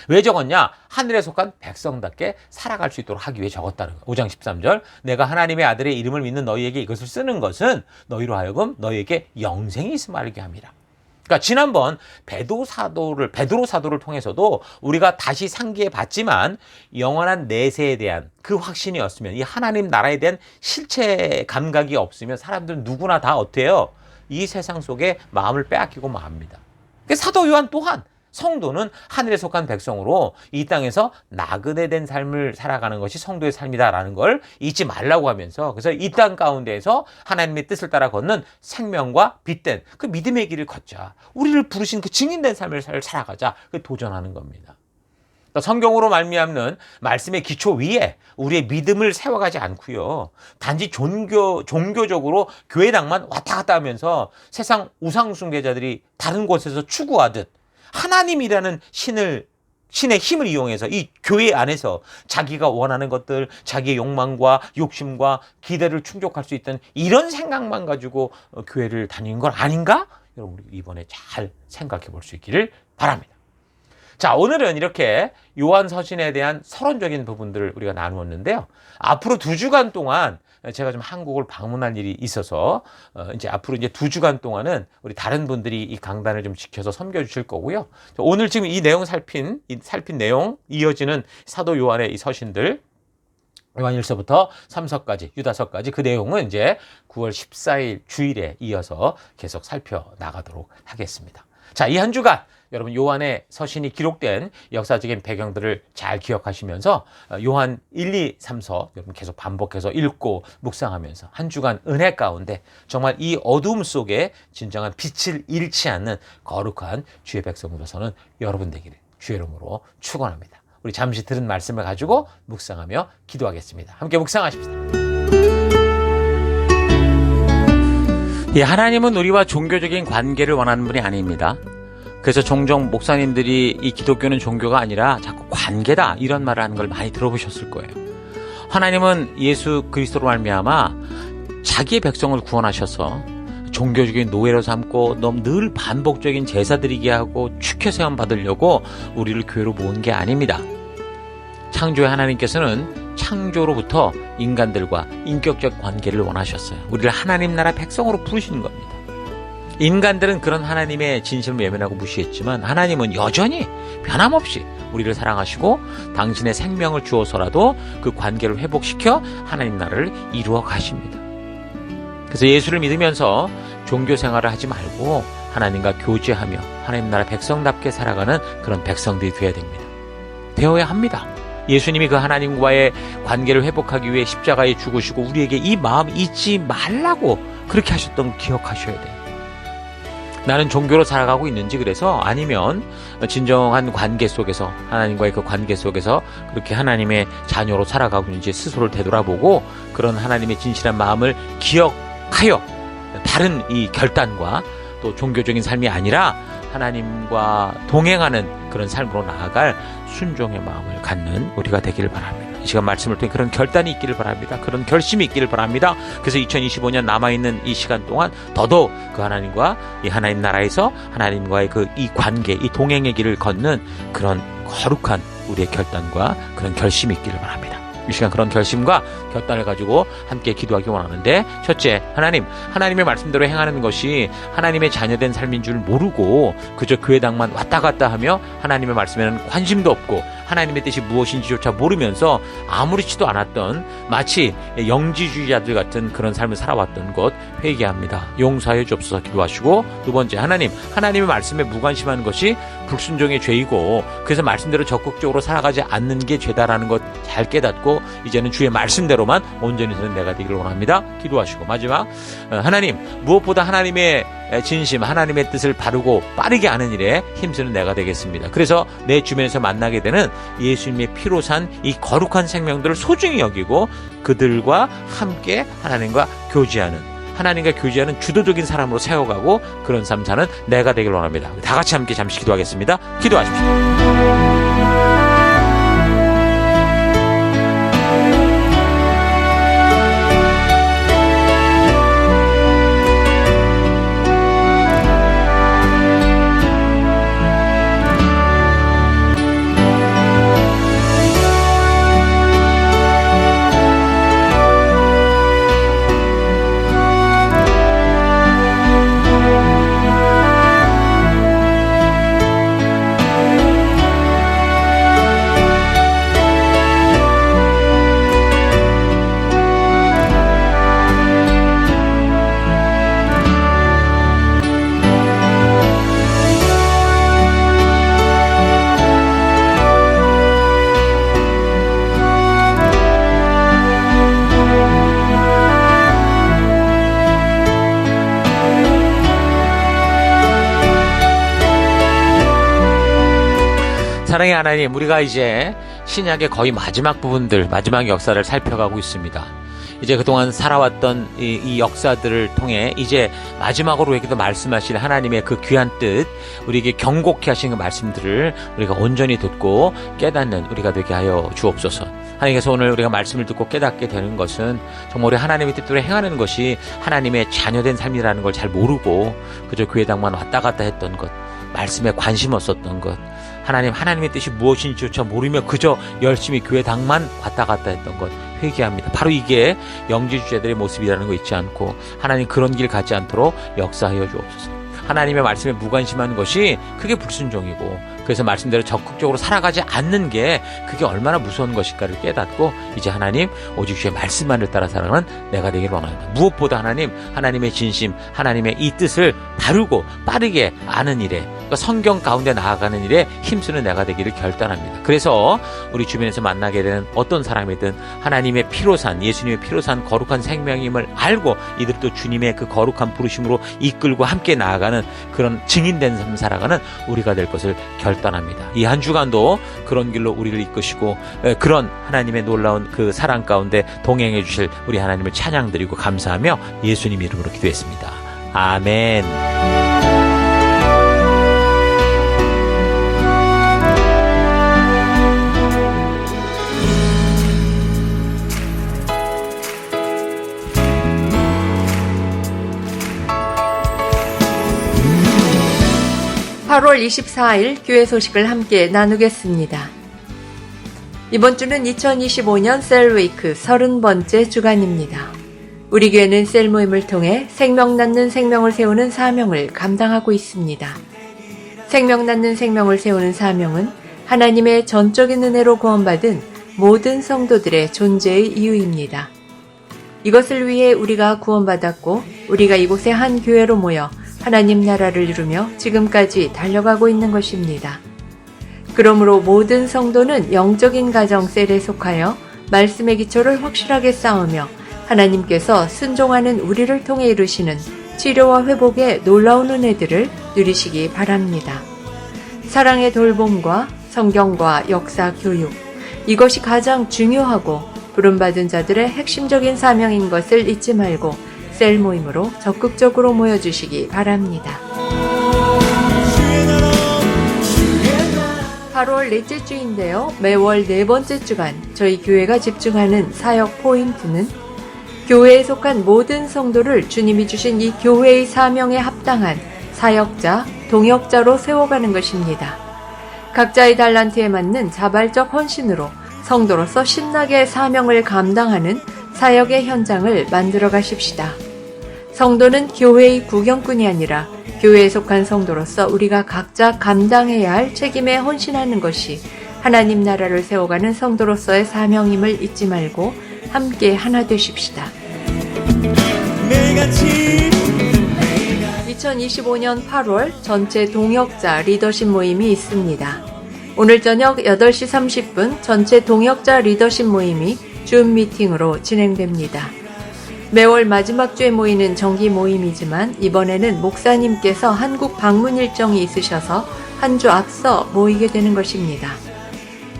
왜 적었냐? 하늘에 속한 백성답게 살아갈 수 있도록 하기 위해 적었다는 거예요. 5장 13절. 내가 하나님의 아들의 이름을 믿는 너희에게 이것을 쓰는 것은 너희로 하여금 너희에게 영생이 있음 알게 합니다. 그러니까 지난번 베드로 사도를 통해서도 우리가 다시 상기해 봤지만 영원한 내세에 대한 그 확신이 없으면 이 하나님 나라에 대한 실체 감각이 없으면 사람들은 누구나 다 어때요? 이 세상 속에 마음을 빼앗기고 맙니다. 사도 요한 또한 성도는 하늘에 속한 백성으로 이 땅에서 나그네된 삶을 살아가는 것이 성도의 삶이다라는 걸 잊지 말라고 하면서 그래서 이 땅 가운데에서 하나님의 뜻을 따라 걷는 생명과 빛된 그 믿음의 길을 걷자. 우리를 부르신 그 증인된 삶을 살아가자. 도전하는 겁니다. 성경으로 말미암는 말씀의 기초 위에 우리의 믿음을 세워가지 않고요. 단지 종교적으로 교회당만 왔다 갔다 하면서 세상 우상 숭배자들이 다른 곳에서 추구하듯 하나님이라는 신의 힘을 이용해서 이 교회 안에서 자기가 원하는 것들, 자기의 욕망과 욕심과 기대를 충족할 수 있던 이런 생각만 가지고 교회를 다니는 건 아닌가? 여러분 이번에 잘 생각해 볼 수 있기를 바랍니다. 자, 오늘은 이렇게 요한 서신에 대한 서론적인 부분들을 우리가 나누었는데요. 앞으로 2주간 동안 제가 좀 한국을 방문할 일이 있어서 이제 앞으로 이제 2주간 동안은 우리 다른 분들이 이 강단을 좀 지켜서 섬겨주실 거고요. 오늘 지금 이 내용 살핀 내용 이어지는 사도 요한의 이 서신들 요한일서부터 3서까지 유다서까지 그 내용은 이제 9월 14일 주일에 이어서 계속 살펴나가도록 하겠습니다. 자, 이 한 주간 여러분 요한의 서신이 기록된 역사적인 배경들을 잘 기억하시면서 요한 1, 2, 3서 여러분 계속 반복해서 읽고 묵상하면서 한 주간 은혜 가운데 정말 이 어두움 속에 진정한 빛을 잃지 않는 거룩한 주의 백성으로서는 여러분 되기를 주의 이름으로 축원합니다. 우리 잠시 들은 말씀을 가지고 묵상하며 기도하겠습니다. 함께 묵상하십시다. 하나님은 우리와 종교적인 관계를 원하는 분이 아닙니다. 그래서 종종 목사님들이 이 기독교는 종교가 아니라 자꾸 관계다 이런 말을 하는 걸 많이 들어보셨을 거예요. 하나님은 예수 그리스도로 말미암아 자기의 백성을 구원하셔서 종교적인 노예로 삼고 너무 늘 반복적인 제사드리게 하고 축혜세움 받으려고 우리를 교회로 모은 게 아닙니다. 창조의 하나님께서는 창조로부터 인간들과 인격적 관계를 원하셨어요. 우리를 하나님 나라 백성으로 부르시는 겁니다. 인간들은 그런 하나님의 진실을 외면하고 무시했지만 하나님은 여전히 변함없이 우리를 사랑하시고 당신의 생명을 주어서라도 그 관계를 회복시켜 하나님 나라를 이루어 가십니다. 그래서 예수를 믿으면서 종교 생활을 하지 말고 하나님과 교제하며 하나님 나라 백성답게 살아가는 그런 백성들이 되어야 됩니다. 되어야 합니다. 예수님이 그 하나님과의 관계를 회복하기 위해 십자가에 죽으시고 우리에게 이 마음 잊지 말라고 그렇게 하셨던 걸 기억하셔야 돼요. 나는 종교로 살아가고 있는지, 그래서 아니면 진정한 관계 속에서 하나님과의 그 관계 속에서 그렇게 하나님의 자녀로 살아가고 있는지 스스로를 되돌아보고 그런 하나님의 진실한 마음을 기억하여 다른 이 결단과 또 종교적인 삶이 아니라 하나님과 동행하는 그런 삶으로 나아갈 순종의 마음을 갖는 우리가 되기를 바랍니다. 이 시간 말씀을 통해 그런 결단이 있기를 바랍니다. 그런 결심이 있기를 바랍니다. 그래서 2025년 남아있는 이 시간 동안 더더욱 그 하나님과 이 하나님 나라에서 하나님과의 그 이 관계, 이 동행의 길을 걷는 그런 거룩한 우리의 결단과 그런 결심이 있기를 바랍니다. 이 시간 그런 결심과 결단을 가지고 함께 기도하기 원하는데, 첫째, 하나님의 말씀대로 행하는 것이 하나님의 자녀된 삶인 줄 모르고 그저 교회당만 왔다 갔다 하며 하나님의 말씀에는 관심도 없고 하나님의 뜻이 무엇인지조차 모르면서 아무렇지도 않았던 마치 영지주의자들 같은 그런 삶을 살아왔던 것 회개합니다. 용서하여 주옵소서 기도하시고, 두 번째, 하나님의 말씀에 무관심하는 것이 불순종의 죄이고 그래서 말씀대로 적극적으로 살아가지 않는 게 죄다라는 것 잘 깨닫고 이제는 주의 말씀대로만 온전히 사는 내가 되기를 원합니다. 기도하시고, 마지막, 하나님, 무엇보다 하나님의 진심, 하나님의 뜻을 바르고 빠르게 아는 일에 힘쓰는 내가 되겠습니다. 그래서 내 주변에서 만나게 되는 예수님의 피로 산 이 거룩한 생명들을 소중히 여기고 그들과 함께 하나님과 교제하는 주도적인 사람으로 세워가고 그런 삶 사는 내가 되기를 원합니다. 다 같이 함께 잠시 기도하겠습니다. 기도하십시오. 사랑의 하나님, 우리가 이제 신약의 거의 마지막 부분들, 마지막 역사를 살펴가고 있습니다. 이제 그동안 살아왔던 이 역사들을 통해 이제 마지막으로 우리에게도 말씀하실 하나님의 그 귀한 뜻, 우리에게 경고케 하신 그 말씀들을 우리가 온전히 듣고 깨닫는 우리가 되게 하여 주옵소서. 하나님께서 오늘 우리가 말씀을 듣고 깨닫게 되는 것은 정말 우리 하나님의 뜻대로 행하는 것이 하나님의 자녀된 삶이라는 걸 잘 모르고 그저 교회당만 왔다 갔다 했던 것, 말씀에 관심 없었던 것, 하나님의 뜻이 무엇인지조차 모르며 그저 열심히 교회당만 왔다 갔다 했던 것 회개합니다. 바로 이게 영지주의자들의 모습이라는 거 잊지 않고 하나님 그런 길 가지 않도록 역사하여 주옵소서. 하나님의 말씀에 무관심한 것이 그게 불순종이고 그래서 말씀대로 적극적으로 살아가지 않는 게 그게 얼마나 무서운 것일까를 깨닫고 이제 하나님 오직 주의 말씀만을 따라 살아가는 내가 되기를 원합니다. 무엇보다 하나님의 진심, 하나님의 이 뜻을 바르고 빠르게 아는 일에, 그러니까 성경 가운데 나아가는 일에 힘쓰는 내가 되기를 결단합니다. 그래서 우리 주변에서 만나게 되는 어떤 사람이든 하나님의 피로 산, 예수님의 피로 산 거룩한 생명임을 알고 이들도 주님의 그 거룩한 부르심으로 이끌고 함께 나아가는 그런 증인된 삶 살아가는 우리가 될 것을 결단합니다. 이 한 주간도 그런 길로 우리를 이끄시고 그런 하나님의 놀라운 그 사랑 가운데 동행해 주실 우리 하나님을 찬양드리고 감사하며 예수님 이름으로 기도했습니다. 아멘. 8월 24일 교회 소식을 함께 나누겠습니다. 이번 주는 2025년 셀웨이크 30번째 주간입니다. 우리 교회는 셀 모임을 통해 생명 낳는 생명을 세우는 사명을 감당하고 있습니다. 생명 낳는 생명을 세우는 사명은 하나님의 전적인 은혜로 구원받은 모든 성도들의 존재의 이유입니다. 이것을 위해 우리가 구원받았고 우리가 이곳의 한 교회로 모여 하나님 나라를 이루며 지금까지 달려가고 있는 것입니다. 그러므로 모든 성도는 영적인 가정 셀에 속하여 말씀의 기초를 확실하게 쌓으며 하나님께서 순종하는 우리를 통해 이루시는 치료와 회복의 놀라운 은혜들을 누리시기 바랍니다. 사랑의 돌봄과 성경과 역사 교육, 이것이 가장 중요하고 부름받은 자들의 핵심적인 사명인 것을 잊지 말고 셀 모임으로 적극적으로 모여주시기 바랍니다. 8월 넷째 주인데요. 매월 네 번째 주간 저희 교회가 집중하는 사역 포인트는 교회에 속한 모든 성도를 주님이 주신 이 교회의 사명에 합당한 사역자, 동역자로 세워가는 것입니다. 각자의 달란트에 맞는 자발적 헌신으로 성도로서 신나게 사명을 감당하는 사역의 현장을 만들어 가십시다. 성도는 교회의 구경꾼이 아니라 교회에 속한 성도로서 우리가 각자 감당해야 할 책임에 헌신하는 것이 하나님 나라를 세워가는 성도로서의 사명임을 잊지 말고 함께 하나 되십시다. 2025년 8월 전체 동역자 리더십 모임이 있습니다. 오늘 저녁 8시 30분 전체 동역자 리더십 모임이 줌 미팅으로 진행됩니다. 매월 마지막 주에 모이는 정기 모임이지만 이번에는 목사님께서 한국 방문 일정이 있으셔서 한 주 앞서 모이게 되는 것입니다.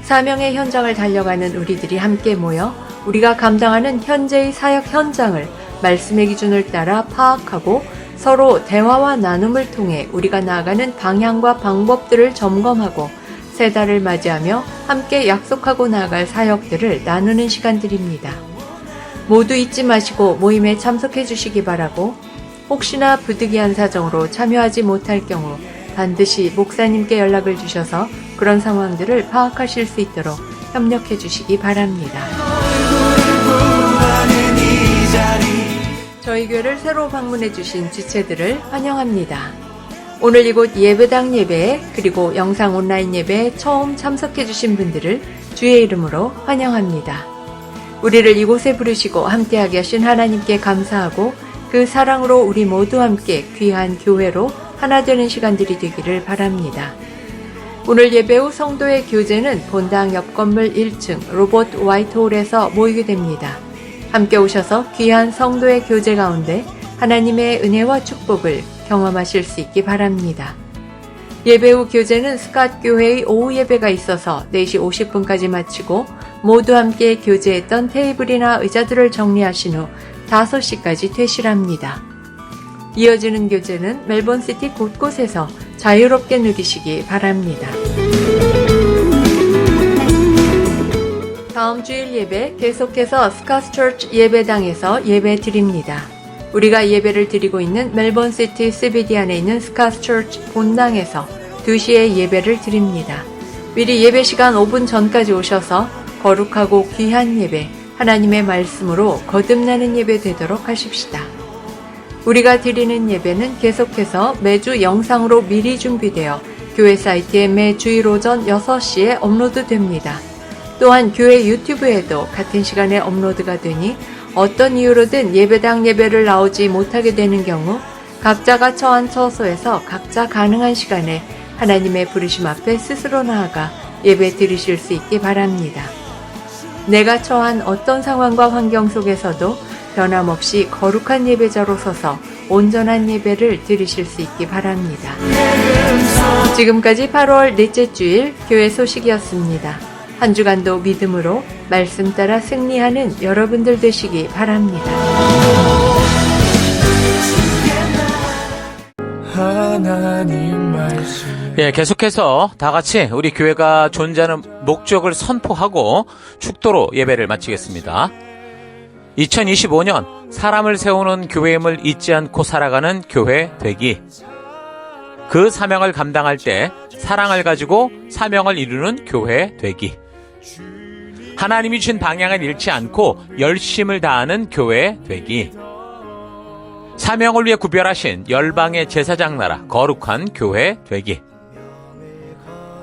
사명의 현장을 달려가는 우리들이 함께 모여 우리가 감당하는 현재의 사역 현장을 말씀의 기준을 따라 파악하고 서로 대화와 나눔을 통해 우리가 나아가는 방향과 방법들을 점검하고 새 달을 맞이하며 함께 약속하고 나아갈 사역들을 나누는 시간들입니다. 모두 잊지 마시고 모임에 참석해 주시기 바라고 혹시나 부득이한 사정으로 참여하지 못할 경우 반드시 목사님께 연락을 주셔서 그런 상황들을 파악하실 수 있도록 협력해 주시기 바랍니다. 저희 교회를 새로 방문해 주신 지체들을 환영합니다. 오늘 이곳 예배당 예배에 그리고 영상 온라인 예배에 처음 참석해 주신 분들을 주의 이름으로 환영합니다. 우리를 이곳에 부르시고 함께하게 하신 하나님께 감사하고 그 사랑으로 우리 모두 함께 귀한 교회로 하나 되는 시간들이 되기를 바랍니다. 오늘 예배 후 성도의 교제는 본당 옆 건물 1층 로봇 화이트홀에서 모이게 됩니다. 함께 오셔서 귀한 성도의 교제 가운데 하나님의 은혜와 축복을 경험하실 수 있기 바랍니다. 예배 후 교제는 스캇 교회의 오후 예배가 있어서 4시 50분까지 마치고 모두 함께 교제했던 테이블이나 의자들을 정리하신 후 5시까지 퇴실합니다. 이어지는 교제는 멜번시티 곳곳에서 자유롭게 누리시기 바랍니다. 다음 주일 예배 계속해서 스캇 처치 예배당에서 예배 드립니다. 우리가 예배를 드리고 있는 멜번시티 CBD 안에 있는 스캇 처치 본당에서 2시에 예배를 드립니다. 미리 예배 시간 5분 전까지 오셔서 거룩하고 귀한 예배, 하나님의 말씀으로 거듭나는 예배 되도록 하십시다. 우리가 드리는 예배는 계속해서 매주 영상으로 미리 준비되어 교회 사이트에 매 주일 오전 6시에 업로드됩니다. 또한 교회 유튜브에도 같은 시간에 업로드가 되니 어떤 이유로든 예배당 예배를 나오지 못하게 되는 경우 각자가 처한 처소에서 각자 가능한 시간에 하나님의 부르심 앞에 스스로 나아가 예배 드리실 수 있기 바랍니다. 내가 처한 어떤 상황과 환경 속에서도 변함없이 거룩한 예배자로 서서 온전한 예배를 드리실 수 있기 바랍니다. 지금까지 8월 넷째 주일 교회 소식이었습니다. 한 주간도 믿음으로 말씀 따라 승리하는 여러분들 되시기 바랍니다. 하나님 말씀 계속해서 다 같이 우리 교회가 존재하는 목적을 선포하고 축도로 예배를 마치겠습니다. 2025년 사람을 세우는 교회임을 잊지 않고 살아가는 교회 되기. 그 사명을 감당할 때 사랑을 가지고 사명을 이루는 교회 되기. 하나님이 주신 방향을 잃지 않고 열심을 다하는 교회 되기. 사명을 위해 구별하신 열방의 제사장 나라 거룩한 교회 되기.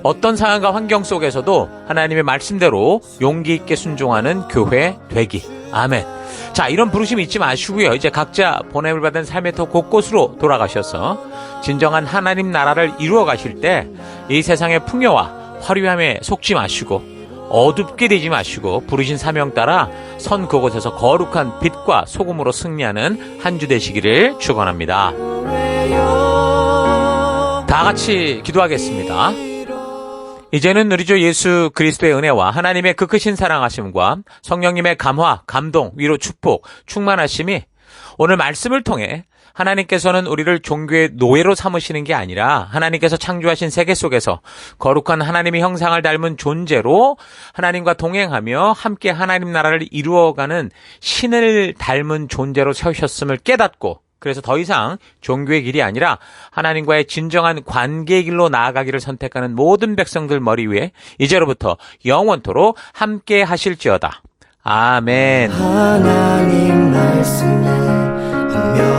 어떤 상황과 환경 속에서도 하나님의 말씀대로 용기 있게 순종하는 교회 되기. 아멘. 자, 이런 부르심 잊지 마시고요. 이제 각자 보냄을 받은 삶의 터 곳곳으로 돌아가셔서 진정한 하나님 나라를 이루어 가실 때 이 세상의 풍요와 화려함에 속지 마시고 어둡게 되지 마시고 부르신 사명 따라 선 그곳에서 거룩한 빛과 소금으로 승리하는 한 주 되시기를 축원합니다. 다 같이 기도하겠습니다. 이제는 우리 주 예수 그리스도의 은혜와 하나님의 그 크신 사랑하심과 성령님의 감화, 감동, 위로, 축복, 충만하심이 오늘 말씀을 통해 하나님께서는 우리를 종교의 노예로 삼으시는 게 아니라 하나님께서 창조하신 세계 속에서 거룩한 하나님의 형상을 닮은 존재로 하나님과 동행하며 함께 하나님 나라를 이루어가는 신을 닮은 존재로 세우셨음을 깨닫고 그래서 더 이상 종교의 길이 아니라 하나님과의 진정한 관계의 길로 나아가기를 선택하는 모든 백성들 머리 위에 이제로부터 영원토록 함께 하실지어다. 아멘. 하나님 말씀에